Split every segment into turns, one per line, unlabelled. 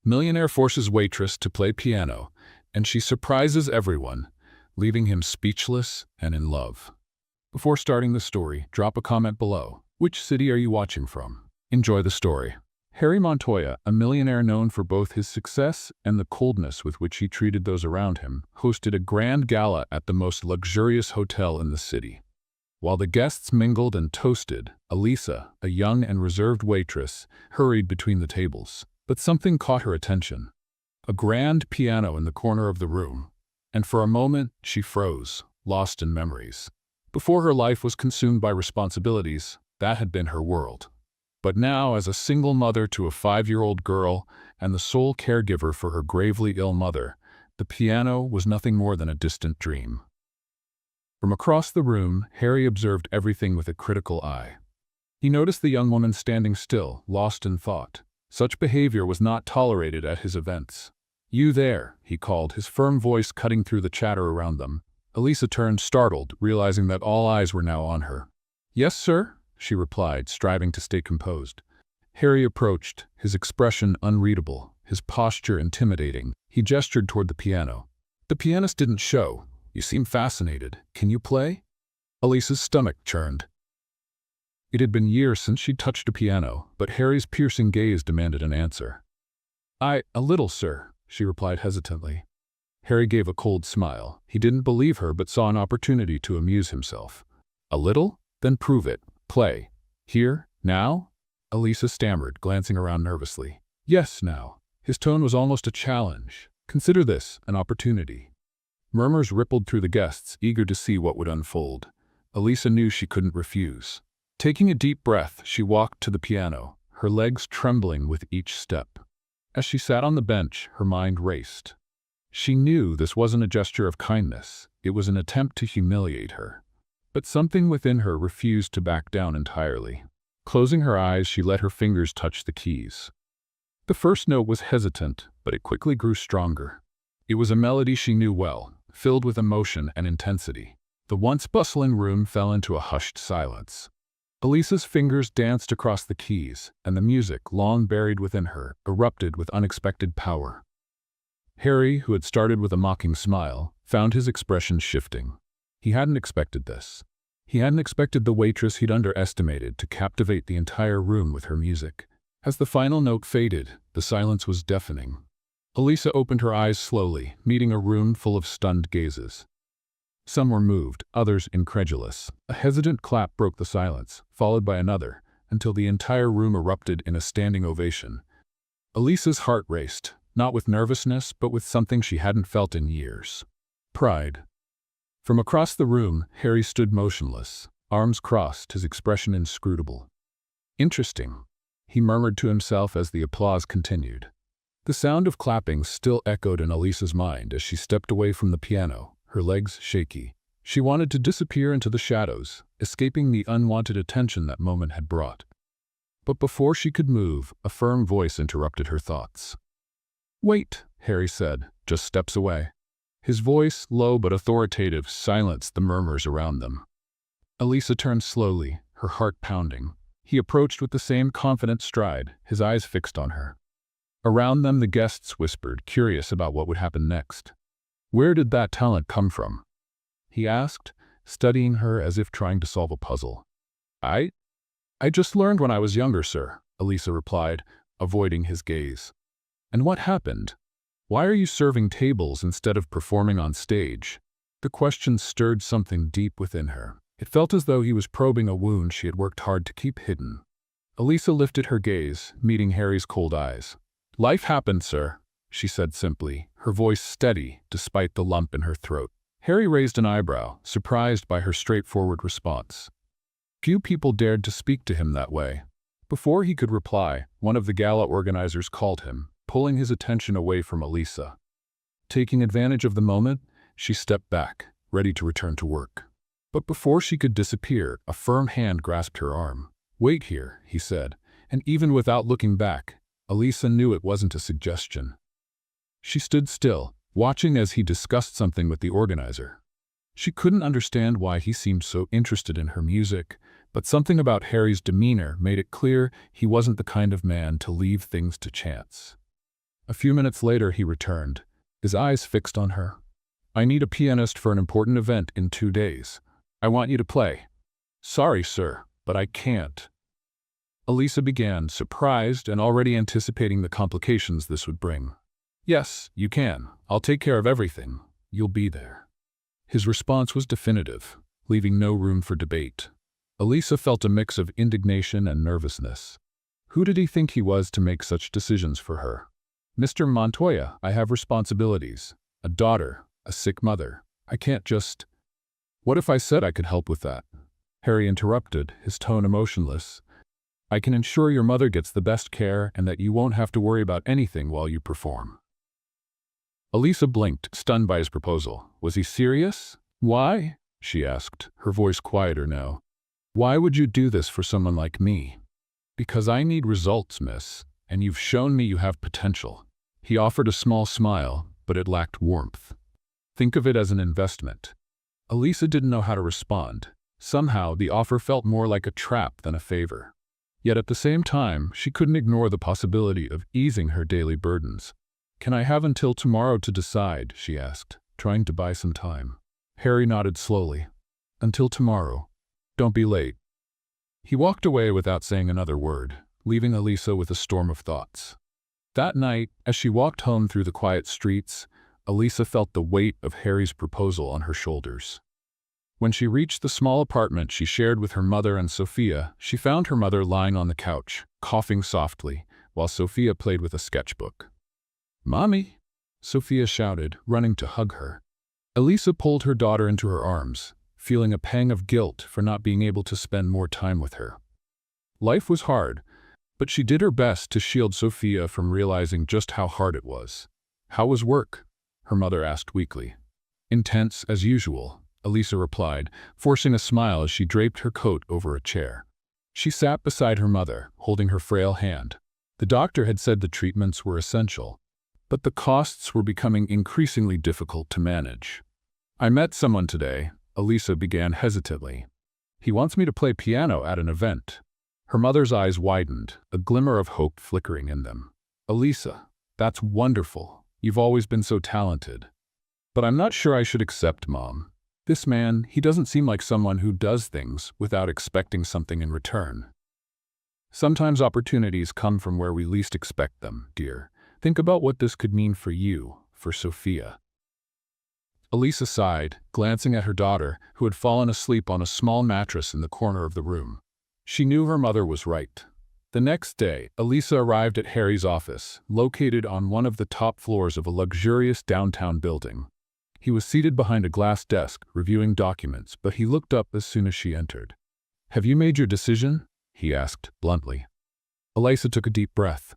Millionaire forces Waitress to play piano, and she surprises everyone, leaving him speechless and in love. Before starting the story, drop a comment below. Which city are you watching from? Enjoy the story. Harry Montoya, a millionaire known for both his success and the coldness with which he treated those around him, hosted a grand gala at the most luxurious hotel in the city. While the guests mingled and toasted, Elisa, a young and reserved waitress, hurried between the tables. But something caught her attention. A grand piano in the corner of the room. And for a moment, she froze, lost in memories. Before her life was consumed by responsibilities, that had been her world. But now, as a single mother to a 5-year-old girl and the sole caregiver for her gravely ill mother, the piano was nothing more than a distant dream. From across the room, Harry observed everything with a critical eye. He noticed the young woman standing still, lost in thought. Such behavior was not tolerated at his events. "You there," he called, his firm voice cutting through the chatter around them. Elisa turned, startled, realizing that all eyes were now on her. "Yes, sir," she replied, striving to stay composed. Harry approached, his expression unreadable, his posture intimidating. He gestured toward the piano. "The pianist didn't show. You seem fascinated. Can you play?" Elisa's stomach churned. It had been years since she'd touched a piano, but Harry's piercing gaze demanded an answer. A little, sir," she replied hesitantly. Harry gave a cold smile. He didn't believe her, but saw an opportunity to amuse himself. "A little? Then prove it. Play. Here? Now?" Elisa stammered, glancing around nervously. "Yes, now." His tone was almost a challenge. "Consider this an opportunity." Murmurs rippled through the guests, eager to see what would unfold. Elisa knew she couldn't refuse. Taking a deep breath, she walked to the piano, her legs trembling with each step. As she sat on the bench, her mind raced. She knew this wasn't a gesture of kindness, it was an attempt to humiliate her. But something within her refused to back down entirely. Closing her eyes, she let her fingers touch the keys. The first note was hesitant, but it quickly grew stronger. It was a melody she knew well, filled with emotion and intensity. The once bustling room fell into a hushed silence. Elisa's fingers danced across the keys, and the music, long buried within her, erupted with unexpected power. Harry, who had started with a mocking smile, found his expression shifting. He hadn't expected this. He hadn't expected the waitress he'd underestimated to captivate the entire room with her music. As the final note faded, the silence was deafening. Elisa opened her eyes slowly, meeting a room full of stunned gazes. Some were moved, others incredulous. A hesitant clap broke the silence, followed by another, until the entire room erupted in a standing ovation. Elisa's heart raced, not with nervousness, but with something she hadn't felt in years. Pride. From across the room, Harry stood motionless, arms crossed, his expression inscrutable. "Interesting," he murmured to himself as the applause continued. The sound of clapping still echoed in Elisa's mind as she stepped away from the piano, her legs shaky. She wanted to disappear into the shadows, escaping the unwanted attention that moment had brought. But before she could move, a firm voice interrupted her thoughts. "Wait," Harry said, just steps away. His voice, low but authoritative, silenced the murmurs around them. Elisa turned slowly, her heart pounding. He approached with the same confident stride, his eyes fixed on her. Around them the guests whispered, curious about what would happen next. "Where did that talent come from?" he asked, studying her as if trying to solve a puzzle. I just learned when I was younger, sir," Elisa replied, avoiding his gaze. "And what happened? Why are you serving tables instead of performing on stage?" The question stirred something deep within her. It felt as though he was probing a wound she had worked hard to keep hidden. Elisa lifted her gaze, meeting Harry's cold eyes. "Life happened, sir," she said simply, her voice steady despite the lump in her throat. Harry raised an eyebrow, surprised by her straightforward response. Few people dared to speak to him that way. Before he could reply, one of the gala organizers called him, pulling his attention away from Elisa. Taking advantage of the moment, she stepped back, ready to return to work. But before she could disappear, a firm hand grasped her arm. "Wait here," he said, and even without looking back, Elisa knew it wasn't a suggestion. She stood still, watching as he discussed something with the organizer. She couldn't understand why he seemed so interested in her music, but something about Harry's demeanor made it clear he wasn't the kind of man to leave things to chance. A few minutes later he returned, his eyes fixed on her. "I need a pianist for an important event in 2 days. I want you to play." "Sorry, sir, but I can't." Elisa began, surprised and already anticipating the complications this would bring. "Yes, you can. I'll take care of everything. You'll be there." His response was definitive, leaving no room for debate. Elisa felt a mix of indignation and nervousness. Who did he think he was to make such decisions for her? "Mr. Montoya, I have responsibilities. A daughter, a sick mother. I can't just—" "What if I said I could help with that?" Harry interrupted, his tone emotionless. "I can ensure your mother gets the best care and that you won't have to worry about anything while you perform." Elisa blinked, stunned by his proposal. Was he serious? "Why?" she asked, her voice quieter now. "Why would you do this for someone like me?" "Because I need results, miss, and you've shown me you have potential." He offered a small smile, but it lacked warmth. "Think of it as an investment." Elisa didn't know how to respond. Somehow, the offer felt more like a trap than a favor. Yet at the same time, she couldn't ignore the possibility of easing her daily burdens. "Can I have until tomorrow to decide?" she asked, trying to buy some time. Harry nodded slowly. "Until tomorrow. Don't be late." He walked away without saying another word, leaving Elisa with a storm of thoughts. That night, as she walked home through the quiet streets, Elisa felt the weight of Harry's proposal on her shoulders. When she reached the small apartment she shared with her mother and Sophia, she found her mother lying on the couch, coughing softly, while Sophia played with a sketchbook. "Mommy!" Sophia shouted, running to hug her. Elisa pulled her daughter into her arms, feeling a pang of guilt for not being able to spend more time with her. Life was hard, but she did her best to shield Sophia from realizing just how hard it was. "How was work?" her mother asked weakly. "Intense, as usual," Elisa replied, forcing a smile as she draped her coat over a chair. She sat beside her mother, holding her frail hand. The doctor had said the treatments were essential, but the costs were becoming increasingly difficult to manage. "I met someone today," Elisa began hesitantly. "He wants me to play piano at an event." Her mother's eyes widened, a glimmer of hope flickering in them. "Elisa, that's wonderful. You've always been so talented. But I'm not sure I should accept, Mom. This man, he doesn't seem like someone who does things without expecting something in return." "Sometimes opportunities come from where we least expect them, dear. Think about what this could mean for you, for Sophia." Elisa sighed, glancing at her daughter, who had fallen asleep on a small mattress in the corner of the room. She knew her mother was right. The next day, Elisa arrived at Harry's office, located on one of the top floors of a luxurious downtown building. He was seated behind a glass desk, reviewing documents, but he looked up as soon as she entered. "Have you made your decision?" he asked, bluntly. Elisa took a deep breath.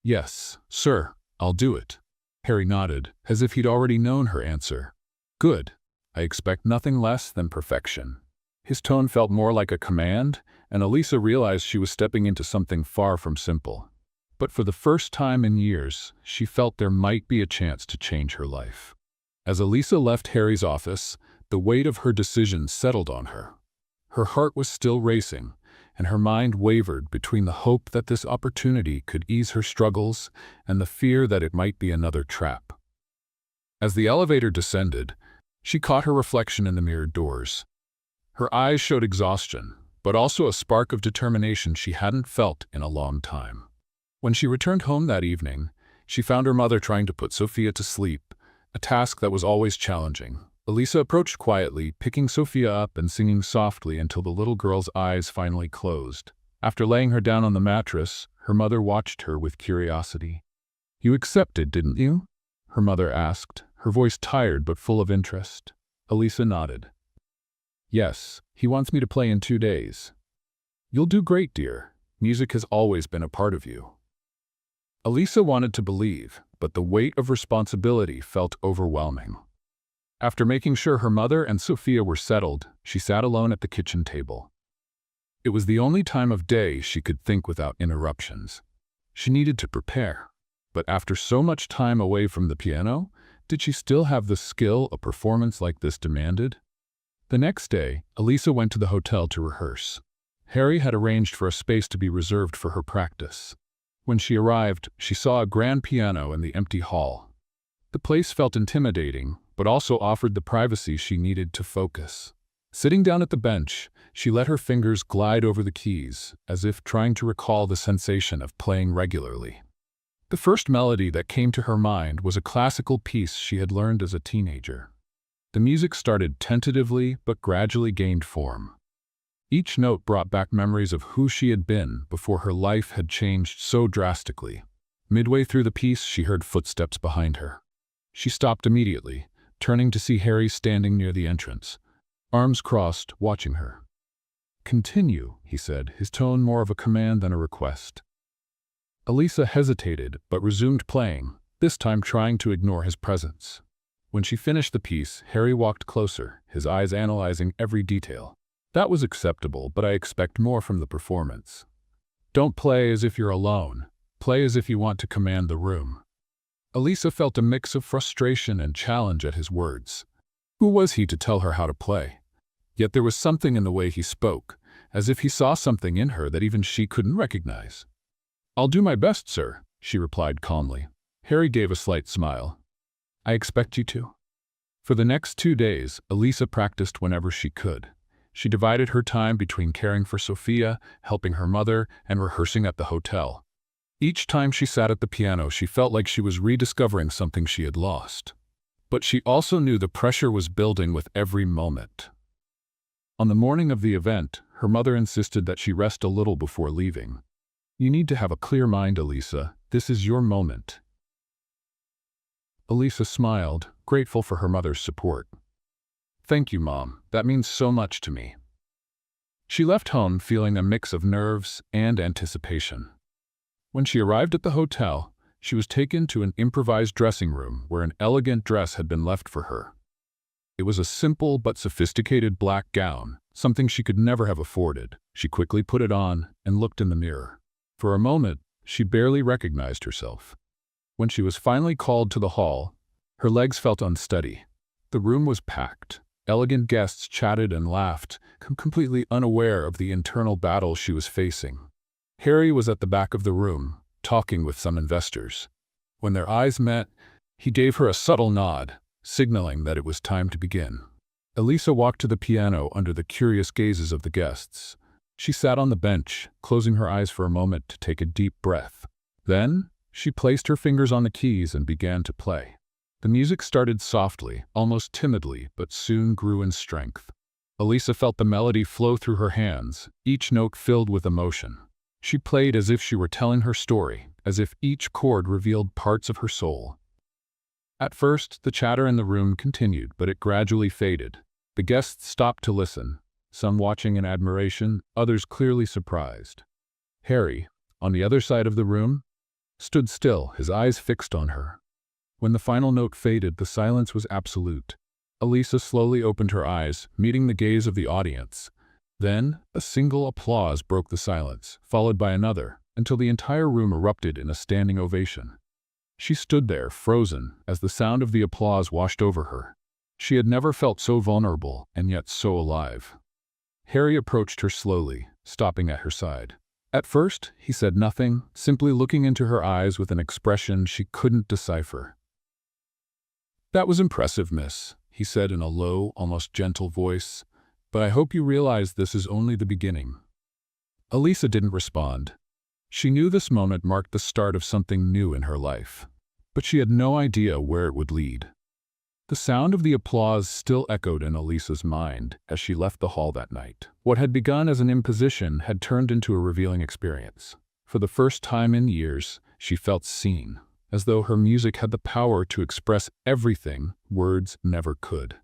"Yes, sir, I'll do it." Harry nodded, as if he'd already known her answer. "Good. I expect nothing less than perfection." His tone felt more like a command, and Elisa realized she was stepping into something far from simple. But for the first time in years, she felt there might be a chance to change her life. As Elisa left Harry's office, the weight of her decision settled on her. Her heart was still racing, and her mind wavered between the hope that this opportunity could ease her struggles and the fear that it might be another trap. As the elevator descended, she caught her reflection in the mirrored doors. Her eyes showed exhaustion, but also a spark of determination she hadn't felt in a long time. When she returned home that evening, she found her mother trying to put Sophia to sleep, a task that was always challenging. Elisa approached quietly, picking Sophia up and singing softly until the little girl's eyes finally closed. After laying her down on the mattress, her mother watched her with curiosity. "You accepted, didn't you?" her mother asked, her voice tired but full of interest. Elisa nodded. "Yes, he wants me to play in 2 days." "You'll do great, dear. Music has always been a part of you." Elisa wanted to believe, but the weight of responsibility felt overwhelming. After making sure her mother and Sophia were settled, she sat alone at the kitchen table. It was the only time of day she could think without interruptions. She needed to prepare. But after so much time away from the piano, did she still have the skill a performance like this demanded? The next day, Elisa went to the hotel to rehearse. Harry had arranged for a space to be reserved for her practice. When she arrived, she saw a grand piano in the empty hall. The place felt intimidating, but also offered the privacy she needed to focus. Sitting down at the bench, she let her fingers glide over the keys, as if trying to recall the sensation of playing regularly. The first melody that came to her mind was a classical piece she had learned as a teenager. The music started tentatively but gradually gained form. Each note brought back memories of who she had been before her life had changed so drastically. Midway through the piece, she heard footsteps behind her. She stopped immediately, turning to see Harry standing near the entrance, arms crossed, watching her. "Continue," he said, his tone more of a command than a request. Elisa hesitated but resumed playing, this time trying to ignore his presence. When she finished the piece, Harry walked closer, his eyes analyzing every detail. "That was acceptable, but I expect more from the performance. Don't play as if you're alone. Play as if you want to command the room." Elisa felt a mix of frustration and challenge at his words. Who was he to tell her how to play? Yet there was something in the way he spoke, as if he saw something in her that even she couldn't recognize. "I'll do my best, sir," she replied calmly. Harry gave a slight smile. "I expect you to." For the next 2 days, Elisa practiced whenever she could. She divided her time between caring for Sophia, helping her mother, and rehearsing at the hotel. Each time she sat at the piano, she felt like she was rediscovering something she had lost. But she also knew the pressure was building with every moment. On the morning of the event, her mother insisted that she rest a little before leaving. "You need to have a clear mind, Elisa. This is your moment." Elisa smiled, grateful for her mother's support. "Thank you, Mom. That means so much to me." She left home feeling a mix of nerves and anticipation. When she arrived at the hotel, she was taken to an improvised dressing room where an elegant dress had been left for her. It was a simple but sophisticated black gown, something she could never have afforded. She quickly put it on and looked in the mirror. For a moment, she barely recognized herself. When she was finally called to the hall, her legs felt unsteady. The room was packed. Elegant guests chatted and laughed, completely unaware of the internal battle she was facing. Harry was at the back of the room, talking with some investors. When their eyes met, he gave her a subtle nod, signaling that it was time to begin. Elisa walked to the piano under the curious gazes of the guests. She sat on the bench, closing her eyes for a moment to take a deep breath. Then, she placed her fingers on the keys and began to play. The music started softly, almost timidly, but soon grew in strength. Elisa felt the melody flow through her hands, each note filled with emotion. She played as if she were telling her story, as if each chord revealed parts of her soul. At first, the chatter in the room continued, but it gradually faded. The guests stopped to listen, some watching in admiration, others clearly surprised. Harry, on the other side of the room, stood still, his eyes fixed on her. When the final note faded, the silence was absolute. Elisa slowly opened her eyes, meeting the gaze of the audience. Then, a single applause broke the silence, followed by another, until the entire room erupted in a standing ovation. She stood there, frozen, as the sound of the applause washed over her. She had never felt so vulnerable, and yet so alive. Harry approached her slowly, stopping at her side. At first, he said nothing, simply looking into her eyes with an expression she couldn't decipher. "That was impressive, miss," he said in a low, almost gentle voice. "But I hope you realize this is only the beginning." Elisa didn't respond. She knew this moment marked the start of something new in her life, but she had no idea where it would lead. The sound of the applause still echoed in Elisa's mind as she left the hall that night. What had begun as an imposition had turned into a revealing experience. For the first time in years, she felt seen, as though her music had the power to express everything words never could.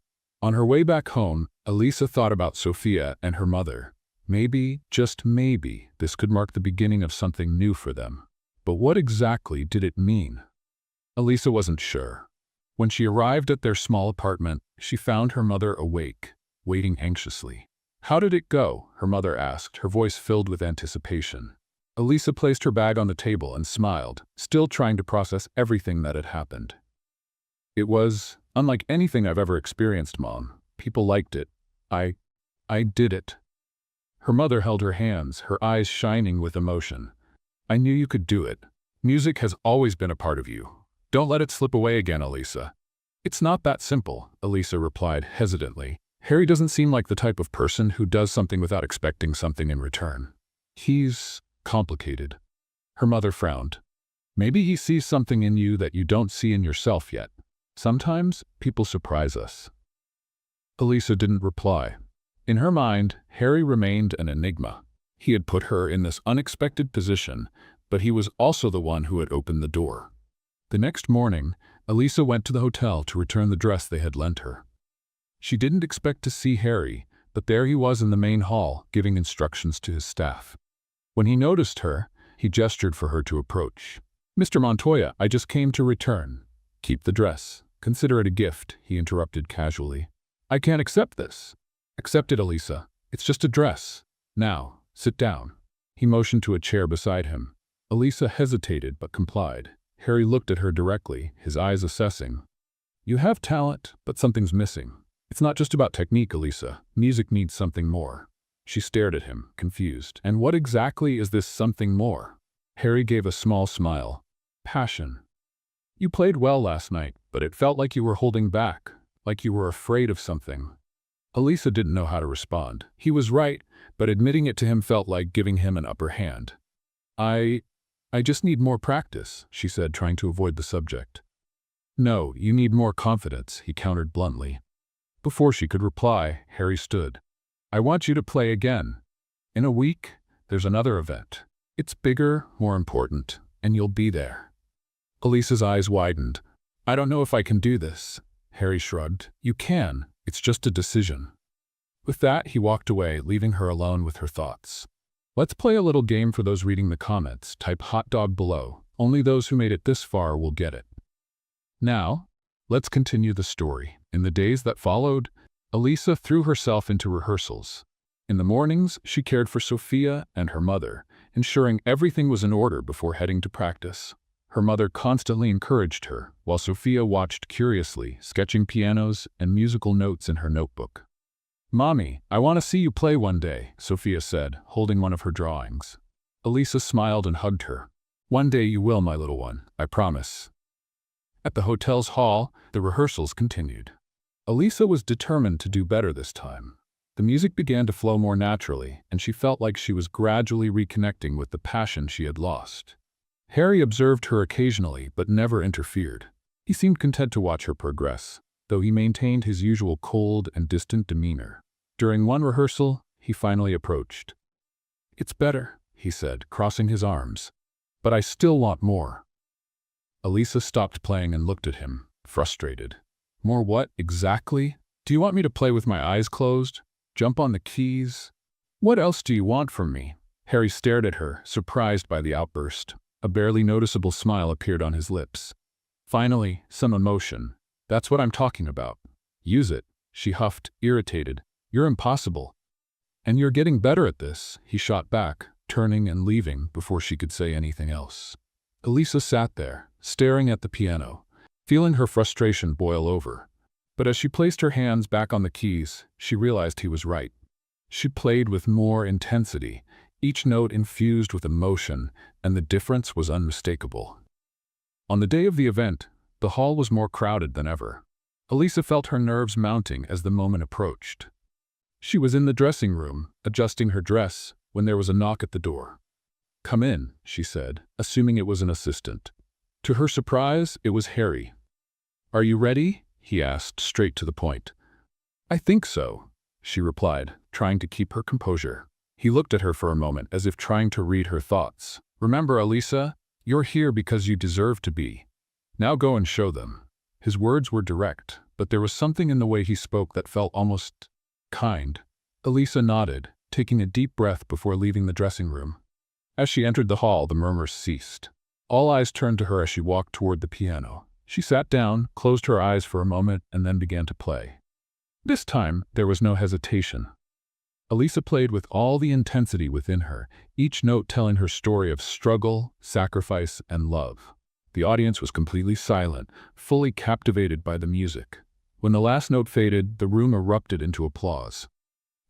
On her way back home, Elisa thought about Sophia and her mother. Maybe, just maybe, this could mark the beginning of something new for them. But what exactly did it mean? Elisa wasn't sure. When she arrived at their small apartment, she found her mother awake, waiting anxiously. "How did it go?" her mother asked, her voice filled with anticipation. Elisa placed her bag on the table and smiled, still trying to process everything that had happened. "It was unlike anything I've ever experienced, Mom. People liked it. I did it." Her mother held her hands, her eyes shining with emotion. "I knew you could do it. Music has always been a part of you. Don't let it slip away again, Elisa. It's not that simple, Elisa replied hesitantly. Harry doesn't seem like the type of person who does something without expecting something in return. He's complicated. Her mother frowned. Maybe he sees something in you that you don't see in yourself yet. Sometimes people surprise us. Elisa didn't reply. In her mind, Harry remained an enigma. He had put her in this unexpected position, but he was also the one who had opened the door. The next morning, Elisa went to the hotel to return the dress they had lent her. She didn't expect to see Harry, but there he was in the main hall, giving instructions to his staff. When he noticed her, he gestured for her to approach. "Mr. Montoya, I just came to return." "Keep the dress. Consider it a gift," he interrupted casually. "I can't accept this." "Accept it, Elisa. It's just a dress. Now, sit down." He motioned to a chair beside him. Elisa hesitated but complied. Harry looked at her directly, his eyes assessing. "You have talent, but something's missing. It's not just about technique, Elisa. Music needs something more." She stared at him, confused. "And what exactly is this something more?" Harry gave a small smile. "Passion. You played well last night, but it felt like you were holding back, like you were afraid of something." Elisa didn't know how to respond. He was right, but admitting it to him felt like giving him an upper hand. I just need more practice," she said, trying to avoid the subject. "No, you need more confidence," he countered bluntly. Before she could reply, Harry stood. "I want you to play again. In a week, there's another event. It's bigger, more important, and you'll be there." Elisa's eyes widened. "I don't know if I can do this." Harry shrugged. "You can. It's just a decision." With that, he walked away, leaving her alone with her thoughts. Let's play a little game for those reading the comments. Type hot dog below. Only those who made it this far will get it. Now, let's continue the story. In the days that followed, Elisa threw herself into rehearsals. In the mornings, she cared for Sophia and her mother, ensuring everything was in order before heading to practice. Her mother constantly encouraged her, while Sophia watched curiously, sketching pianos and musical notes in her notebook. "Mommy, I want to see you play one day," Sophia said, holding one of her drawings. Elisa smiled and hugged her. "One day you will, my little one, I promise." At the hotel's hall, the rehearsals continued. Elisa was determined to do better this time. The music began to flow more naturally, and she felt like she was gradually reconnecting with the passion she had lost. Harry observed her occasionally, but never interfered. He seemed content to watch her progress, though he maintained his usual cold and distant demeanor. During one rehearsal, he finally approached. "It's better," he said, crossing his arms. "But I still want more." Elisa stopped playing and looked at him, frustrated. "More what, exactly? Do you want me to play with my eyes closed? Jump on the keys? What else do you want from me?" Harry stared at her, surprised by the outburst. A barely noticeable smile appeared on his lips. Finally, some emotion. "That's what I'm talking about. Use it," she huffed, irritated. "You're impossible." "And you're getting better at this," he shot back, turning and leaving before she could say anything else. Elisa sat there, staring at the piano, feeling her frustration boil over. But as she placed her hands back on the keys, she realized he was right. She played with more intensity, each note infused with emotion, and the difference was unmistakable. On the day of the event, the hall was more crowded than ever. Elisa felt her nerves mounting as the moment approached. She was in the dressing room, adjusting her dress, when there was a knock at the door. "Come in," she said, assuming it was an assistant. To her surprise, it was Harry. "Are you ready?" he asked, straight to the point. "I think so," she replied, trying to keep her composure. He looked at her for a moment as if trying to read her thoughts. "Remember, Elisa, you're here because you deserve to be. Now go and show them." His words were direct, but there was something in the way he spoke that felt almost kind. Elisa nodded, taking a deep breath before leaving the dressing room. As she entered the hall, the murmurs ceased. All eyes turned to her as she walked toward the piano. She sat down, closed her eyes for a moment, and then began to play. This time, there was no hesitation. Elisa played with all the intensity within her, each note telling her story of struggle, sacrifice, and love. The audience was completely silent, fully captivated by the music. When the last note faded, the room erupted into applause.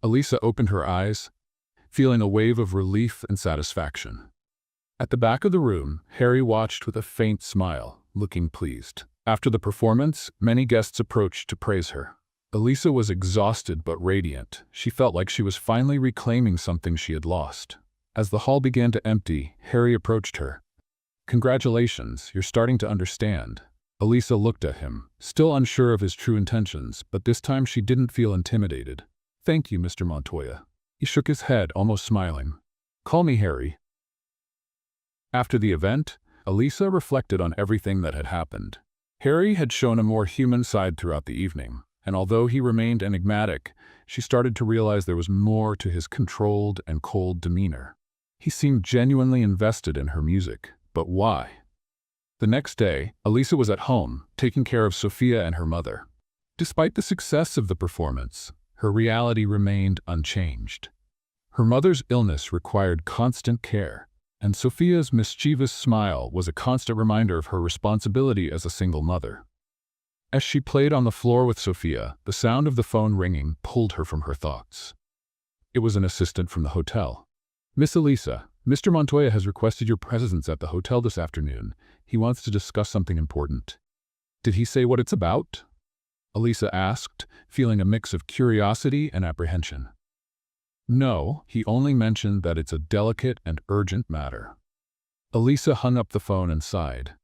Elisa opened her eyes, feeling a wave of relief and satisfaction. At the back of the room, Harry watched with a faint smile, looking pleased. After the performance, many guests approached to praise her. Elisa was exhausted but radiant. She felt like she was finally reclaiming something she had lost. As the hall began to empty, Harry approached her. "Congratulations, you're starting to understand." Elisa looked at him, still unsure of his true intentions, but this time she didn't feel intimidated. "Thank you, Mr. Montoya." He shook his head, almost smiling. "Call me Harry." After the event, Elisa reflected on everything that had happened. Harry had shown a more human side throughout the evening, and although he remained enigmatic, she started to realize there was more to his controlled and cold demeanor. He seemed genuinely invested in her music, but why? The next day, Elisa was at home, taking care of Sophia and her mother. Despite the success of the performance, her reality remained unchanged. Her mother's illness required constant care, and Sophia's mischievous smile was a constant reminder of her responsibility as a single mother. As she played on the floor with Sophia, the sound of the phone ringing pulled her from her thoughts. It was an assistant from the hotel. "Miss Elisa, Mr. Montoya has requested your presence at the hotel this afternoon. He wants to discuss something important." "Did he say what it's about?" Elisa asked, feeling a mix of curiosity and apprehension. "No, he only mentioned that it's a delicate and urgent matter." Elisa hung up the phone and sighed.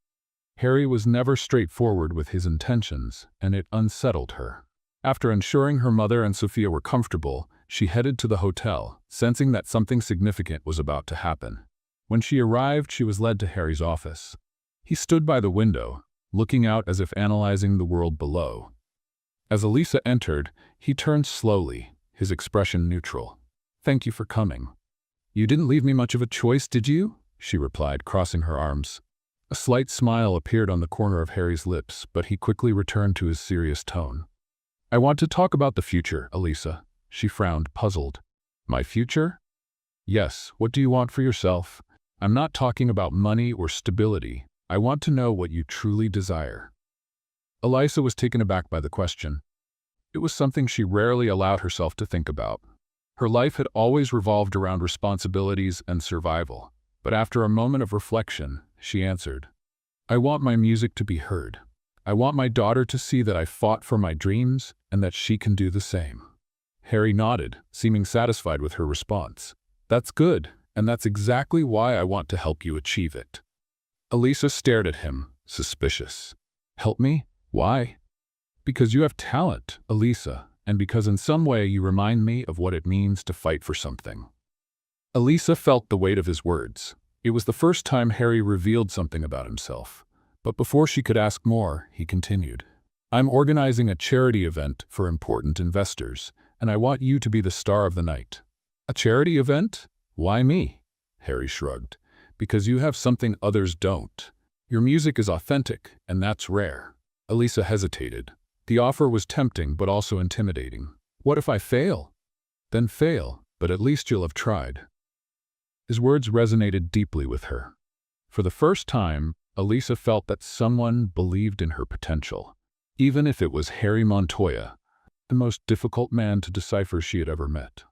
Harry was never straightforward with his intentions, and it unsettled her. After ensuring her mother and Sophia were comfortable, she headed to the hotel, sensing that something significant was about to happen. When she arrived, she was led to Harry's office. He stood by the window, looking out as if analyzing the world below. As Elisa entered, he turned slowly, his expression neutral. "Thank you for coming." "You didn't leave me much of a choice, did you?" she replied, crossing her arms. A slight smile appeared on the corner of Harry's lips, but he quickly returned to his serious tone. "I want to talk about the future, Elisa." She frowned, puzzled. "My future?" "Yes, what do you want for yourself? I'm not talking about money or stability. I want to know what you truly desire." Elisa was taken aback by the question. It was something she rarely allowed herself to think about. Her life had always revolved around responsibilities and survival, but after a moment of reflection, she answered, "I want my music to be heard. I want my daughter to see that I fought for my dreams and that she can do the same." Harry nodded, seeming satisfied with her response. "That's good, and that's exactly why I want to help you achieve it." Elisa stared at him, suspicious. "Help me? Why?" "Because you have talent, Elisa, and because in some way you remind me of what it means to fight for something." Elisa felt the weight of his words. It was the first time Harry revealed something about himself. But before she could ask more, he continued, "I'm organizing a charity event for important investors, and I want you to be the star of the night." "A charity event? Why me?" Harry shrugged. "Because you have something others don't. Your music is authentic, and that's rare." Elisa hesitated. The offer was tempting but also intimidating. "What if I fail?" "Then fail, but at least you'll have tried." His words resonated deeply with her. For the first time, Elisa felt that someone believed in her potential, even if it was Harry Montoya, the most difficult man to decipher she had ever met.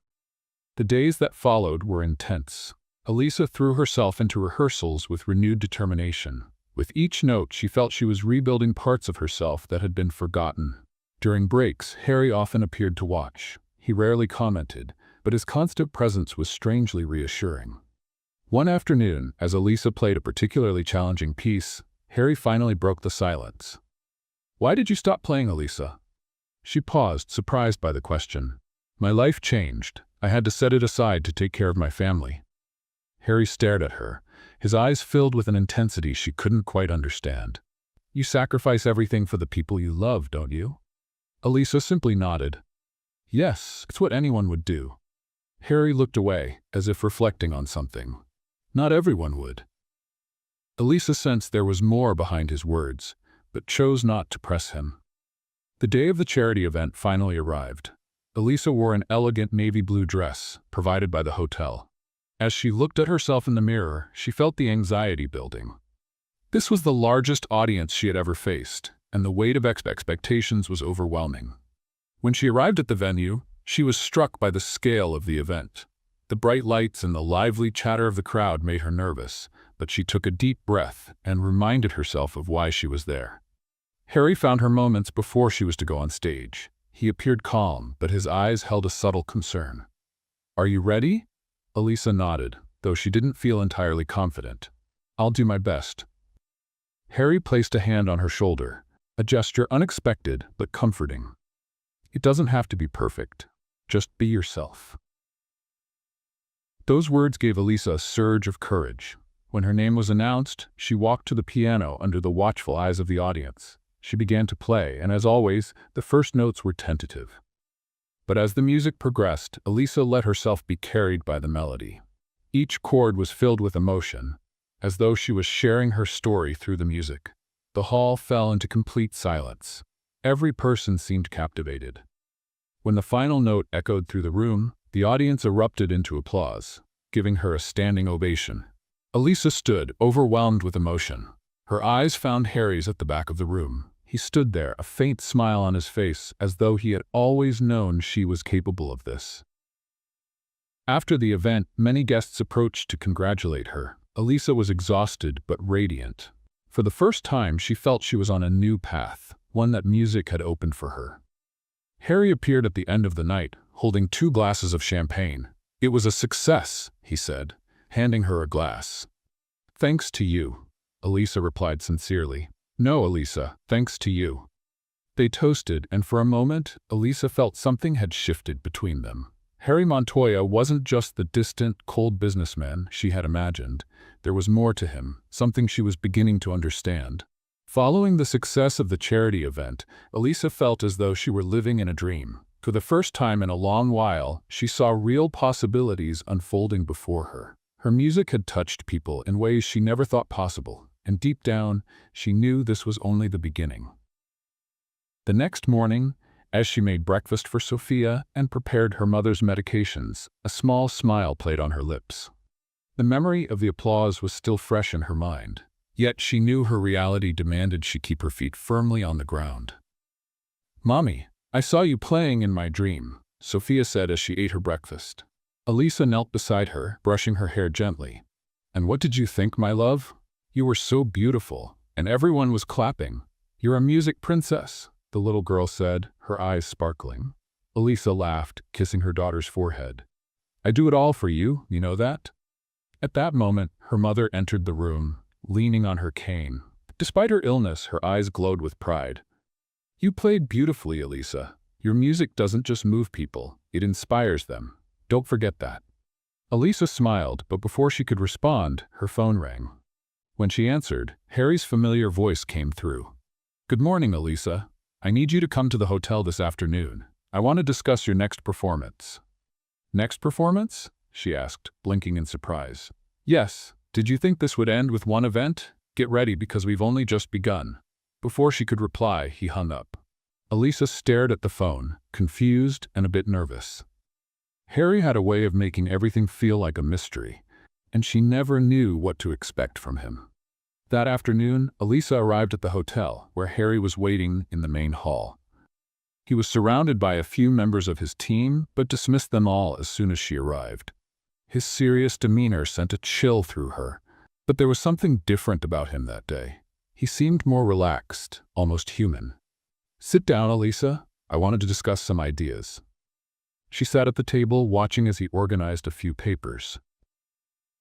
The days that followed were intense. Elisa threw herself into rehearsals with renewed determination. With each note, she felt she was rebuilding parts of herself that had been forgotten. During breaks, Harry often appeared to watch. He rarely commented, but his constant presence was strangely reassuring. One afternoon, as Elisa played a particularly challenging piece, Harry finally broke the silence. "Why did you stop playing, Elisa?" She paused, surprised by the question. "My life changed. I had to set it aside to take care of my family." Harry stared at her, his eyes filled with an intensity she couldn't quite understand. "You sacrifice everything for the people you love, don't you?" Elisa simply nodded. "Yes, it's what anyone would do." Harry looked away, as if reflecting on something. Not everyone would. Elisa sensed there was more behind his words, but chose not to press him. The day of the charity event finally arrived. Elisa wore an elegant navy blue dress, provided by the hotel. As she looked at herself in the mirror, she felt the anxiety building. This was the largest audience she had ever faced, and the weight of expectations was overwhelming. When she arrived at the venue, she was struck by the scale of the event. The bright lights and the lively chatter of the crowd made her nervous, but she took a deep breath and reminded herself of why she was there. Harry found her moments before she was to go on stage. He appeared calm, but his eyes held a subtle concern. "Are you ready?" Elisa nodded, though she didn't feel entirely confident. "I'll do my best." Harry placed a hand on her shoulder, a gesture unexpected but comforting. "It doesn't have to be perfect. Just be yourself." Those words gave Elisa a surge of courage. When her name was announced, she walked to the piano under the watchful eyes of the audience. She began to play, and as always, the first notes were tentative. But as the music progressed, Elisa let herself be carried by the melody. Each chord was filled with emotion, as though she was sharing her story through the music. The hall fell into complete silence. Every person seemed captivated. When the final note echoed through the room, the audience erupted into applause, giving her a standing ovation. Elisa stood, overwhelmed with emotion. Her eyes found Harry's at the back of the room. He stood there, a faint smile on his face, as though he had always known she was capable of this. After the event, many guests approached to congratulate her. Elisa was exhausted but radiant. For the first time, she felt she was on a new path, one that music had opened for her. Harry appeared at the end of the night, holding 2 glasses of champagne. "It was a success," he said, handing her a glass. "Thanks to you," Elisa replied sincerely. "No, Elisa, thanks to you." They toasted, and for a moment, Elisa felt something had shifted between them. Harry Montoya wasn't just the distant, cold businessman she had imagined. There was more to him, something she was beginning to understand. Following the success of the charity event, Elisa felt as though she were living in a dream. For the first time in a long while, she saw real possibilities unfolding before her. Her music had touched people in ways she never thought possible, and deep down, she knew this was only the beginning. The next morning, as she made breakfast for Sophia and prepared her mother's medications, a small smile played on her lips. The memory of the applause was still fresh in her mind, yet she knew her reality demanded she keep her feet firmly on the ground. "Mommy, I saw you playing in my dream," Sophia said as she ate her breakfast. Elisa knelt beside her, brushing her hair gently. "And what did you think, my love? You were so beautiful, and everyone was clapping. You're a music princess," the little girl said, her eyes sparkling. Elisa laughed, kissing her daughter's forehead. "I do it all for you, you know that?" At that moment, her mother entered the room, leaning on her cane. Despite her illness, her eyes glowed with pride. "You played beautifully, Elisa. Your music doesn't just move people, it inspires them. Don't forget that." Elisa smiled, but before she could respond, her phone rang. When she answered, Harry's familiar voice came through. "Good morning, Elisa. I need you to come to the hotel this afternoon. I want to discuss your next performance." "Next performance?" she asked, blinking in surprise. "Yes. Did you think this would end with one event? Get ready because we've only just begun." Before she could reply, he hung up. Elisa stared at the phone, confused and a bit nervous. Harry had a way of making everything feel like a mystery, and she never knew what to expect from him. That afternoon, Elisa arrived at the hotel, where Harry was waiting in the main hall. He was surrounded by a few members of his team, but dismissed them all as soon as she arrived. His serious demeanor sent a chill through her, but there was something different about him that day. He seemed more relaxed, almost human. "Sit down, Elisa. I wanted to discuss some ideas." She sat at the table, watching as he organized a few papers.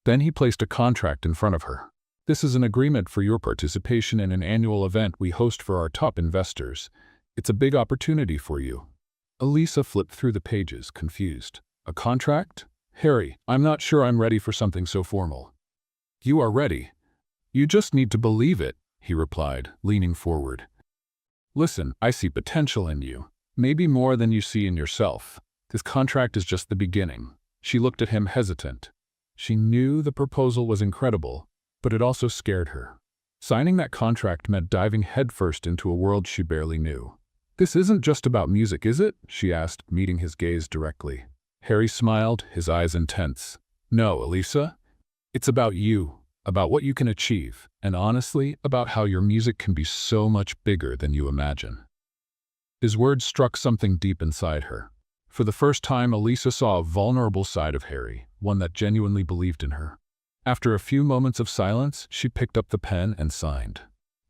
Then he placed a contract in front of her. "This is an agreement for your participation in an annual event we host for our top investors. It's a big opportunity for you." Elisa flipped through the pages, confused. "A contract? Harry, I'm not sure I'm ready for something so formal." "You are ready. You just need to believe it," he replied, leaning forward. "Listen, I see potential in you, maybe more than you see in yourself. This contract is just the beginning." She looked at him hesitant. She knew the proposal was incredible, but it also scared her. Signing that contract meant diving headfirst into a world she barely knew. "This isn't just about music, is it?" she asked, meeting his gaze directly. Harry smiled, his eyes intense. "No, Elisa. It's about you, about what you can achieve, and honestly, about how your music can be so much bigger than you imagine." His words struck something deep inside her. For the first time, Elisa saw a vulnerable side of Harry, one that genuinely believed in her. After a few moments of silence, she picked up the pen and signed.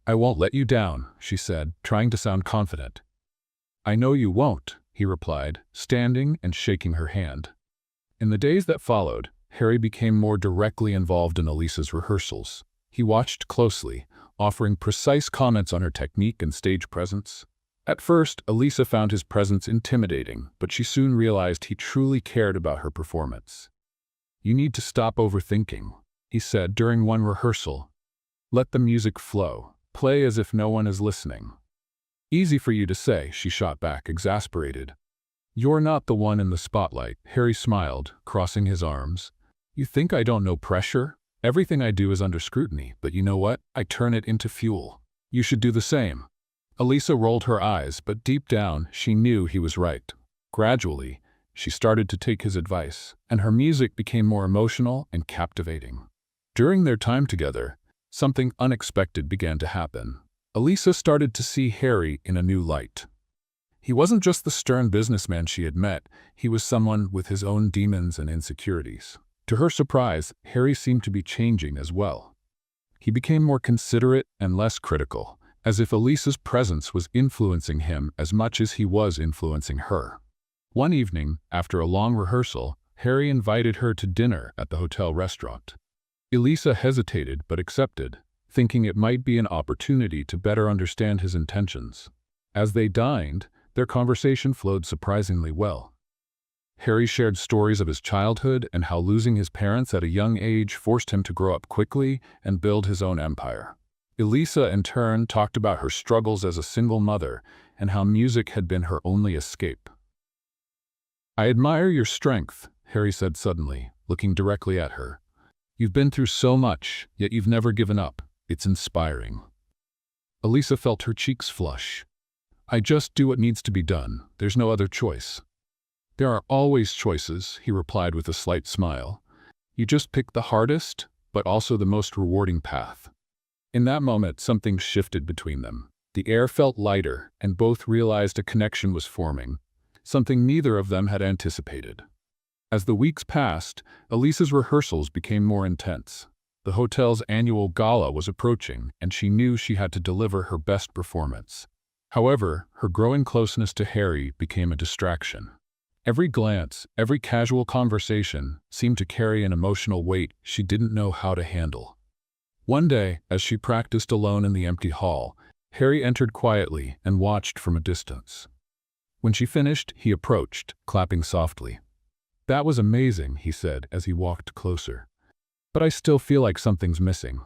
"I won't let you down," she said, trying to sound confident. "I know you won't," he replied, standing and shaking her hand. In the days that followed, Harry became more directly involved in Elisa's rehearsals. He watched closely, offering precise comments on her technique and stage presence. At first, Elisa found his presence intimidating, but she soon realized he truly cared about her performance. "You need to stop overthinking," he said during one rehearsal. "Let the music flow. Play as if no one is listening." "Easy for you to say," she shot back, exasperated. "You're not the one in the spotlight," Harry smiled, crossing his arms. "You think I don't know pressure? Everything I do is under scrutiny, but you know what? I turn it into fuel. You should do the same." Elisa rolled her eyes, but deep down, she knew he was right. Gradually, she started to take his advice, and her music became more emotional and captivating. During their time together, something unexpected began to happen. Elisa started to see Harry in a new light. He wasn't just the stern businessman she had met, he was someone with his own demons and insecurities. To her surprise, Harry seemed to be changing as well. He became more considerate and less critical, as if Elisa's presence was influencing him as much as he was influencing her. One evening, after a long rehearsal, Harry invited her to dinner at the hotel restaurant. Elisa hesitated but accepted, thinking it might be an opportunity to better understand his intentions. As they dined, their conversation flowed surprisingly well. Harry shared stories of his childhood and how losing his parents at a young age forced him to grow up quickly and build his own empire. Elisa, in turn, talked about her struggles as a single mother and how music had been her only escape. "I admire your strength," Harry said suddenly, looking directly at her. "You've been through so much, yet you've never given up. It's inspiring." Elisa felt her cheeks flush. "I just do what needs to be done. There's no other choice." "There are always choices," he replied with a slight smile. "You just pick the hardest, but also the most rewarding path." In that moment, something shifted between them. The air felt lighter, and both realized a connection was forming, something neither of them had anticipated. As the weeks passed, Elisa's rehearsals became more intense. The hotel's annual gala was approaching, and she knew she had to deliver her best performance. However, her growing closeness to Harry became a distraction. Every glance, every casual conversation seemed to carry an emotional weight she didn't know how to handle. One day, as she practiced alone in the empty hall, Harry entered quietly and watched from a distance. When she finished, he approached, clapping softly. "That was amazing," he said as he walked closer. "But I still feel like something's missing."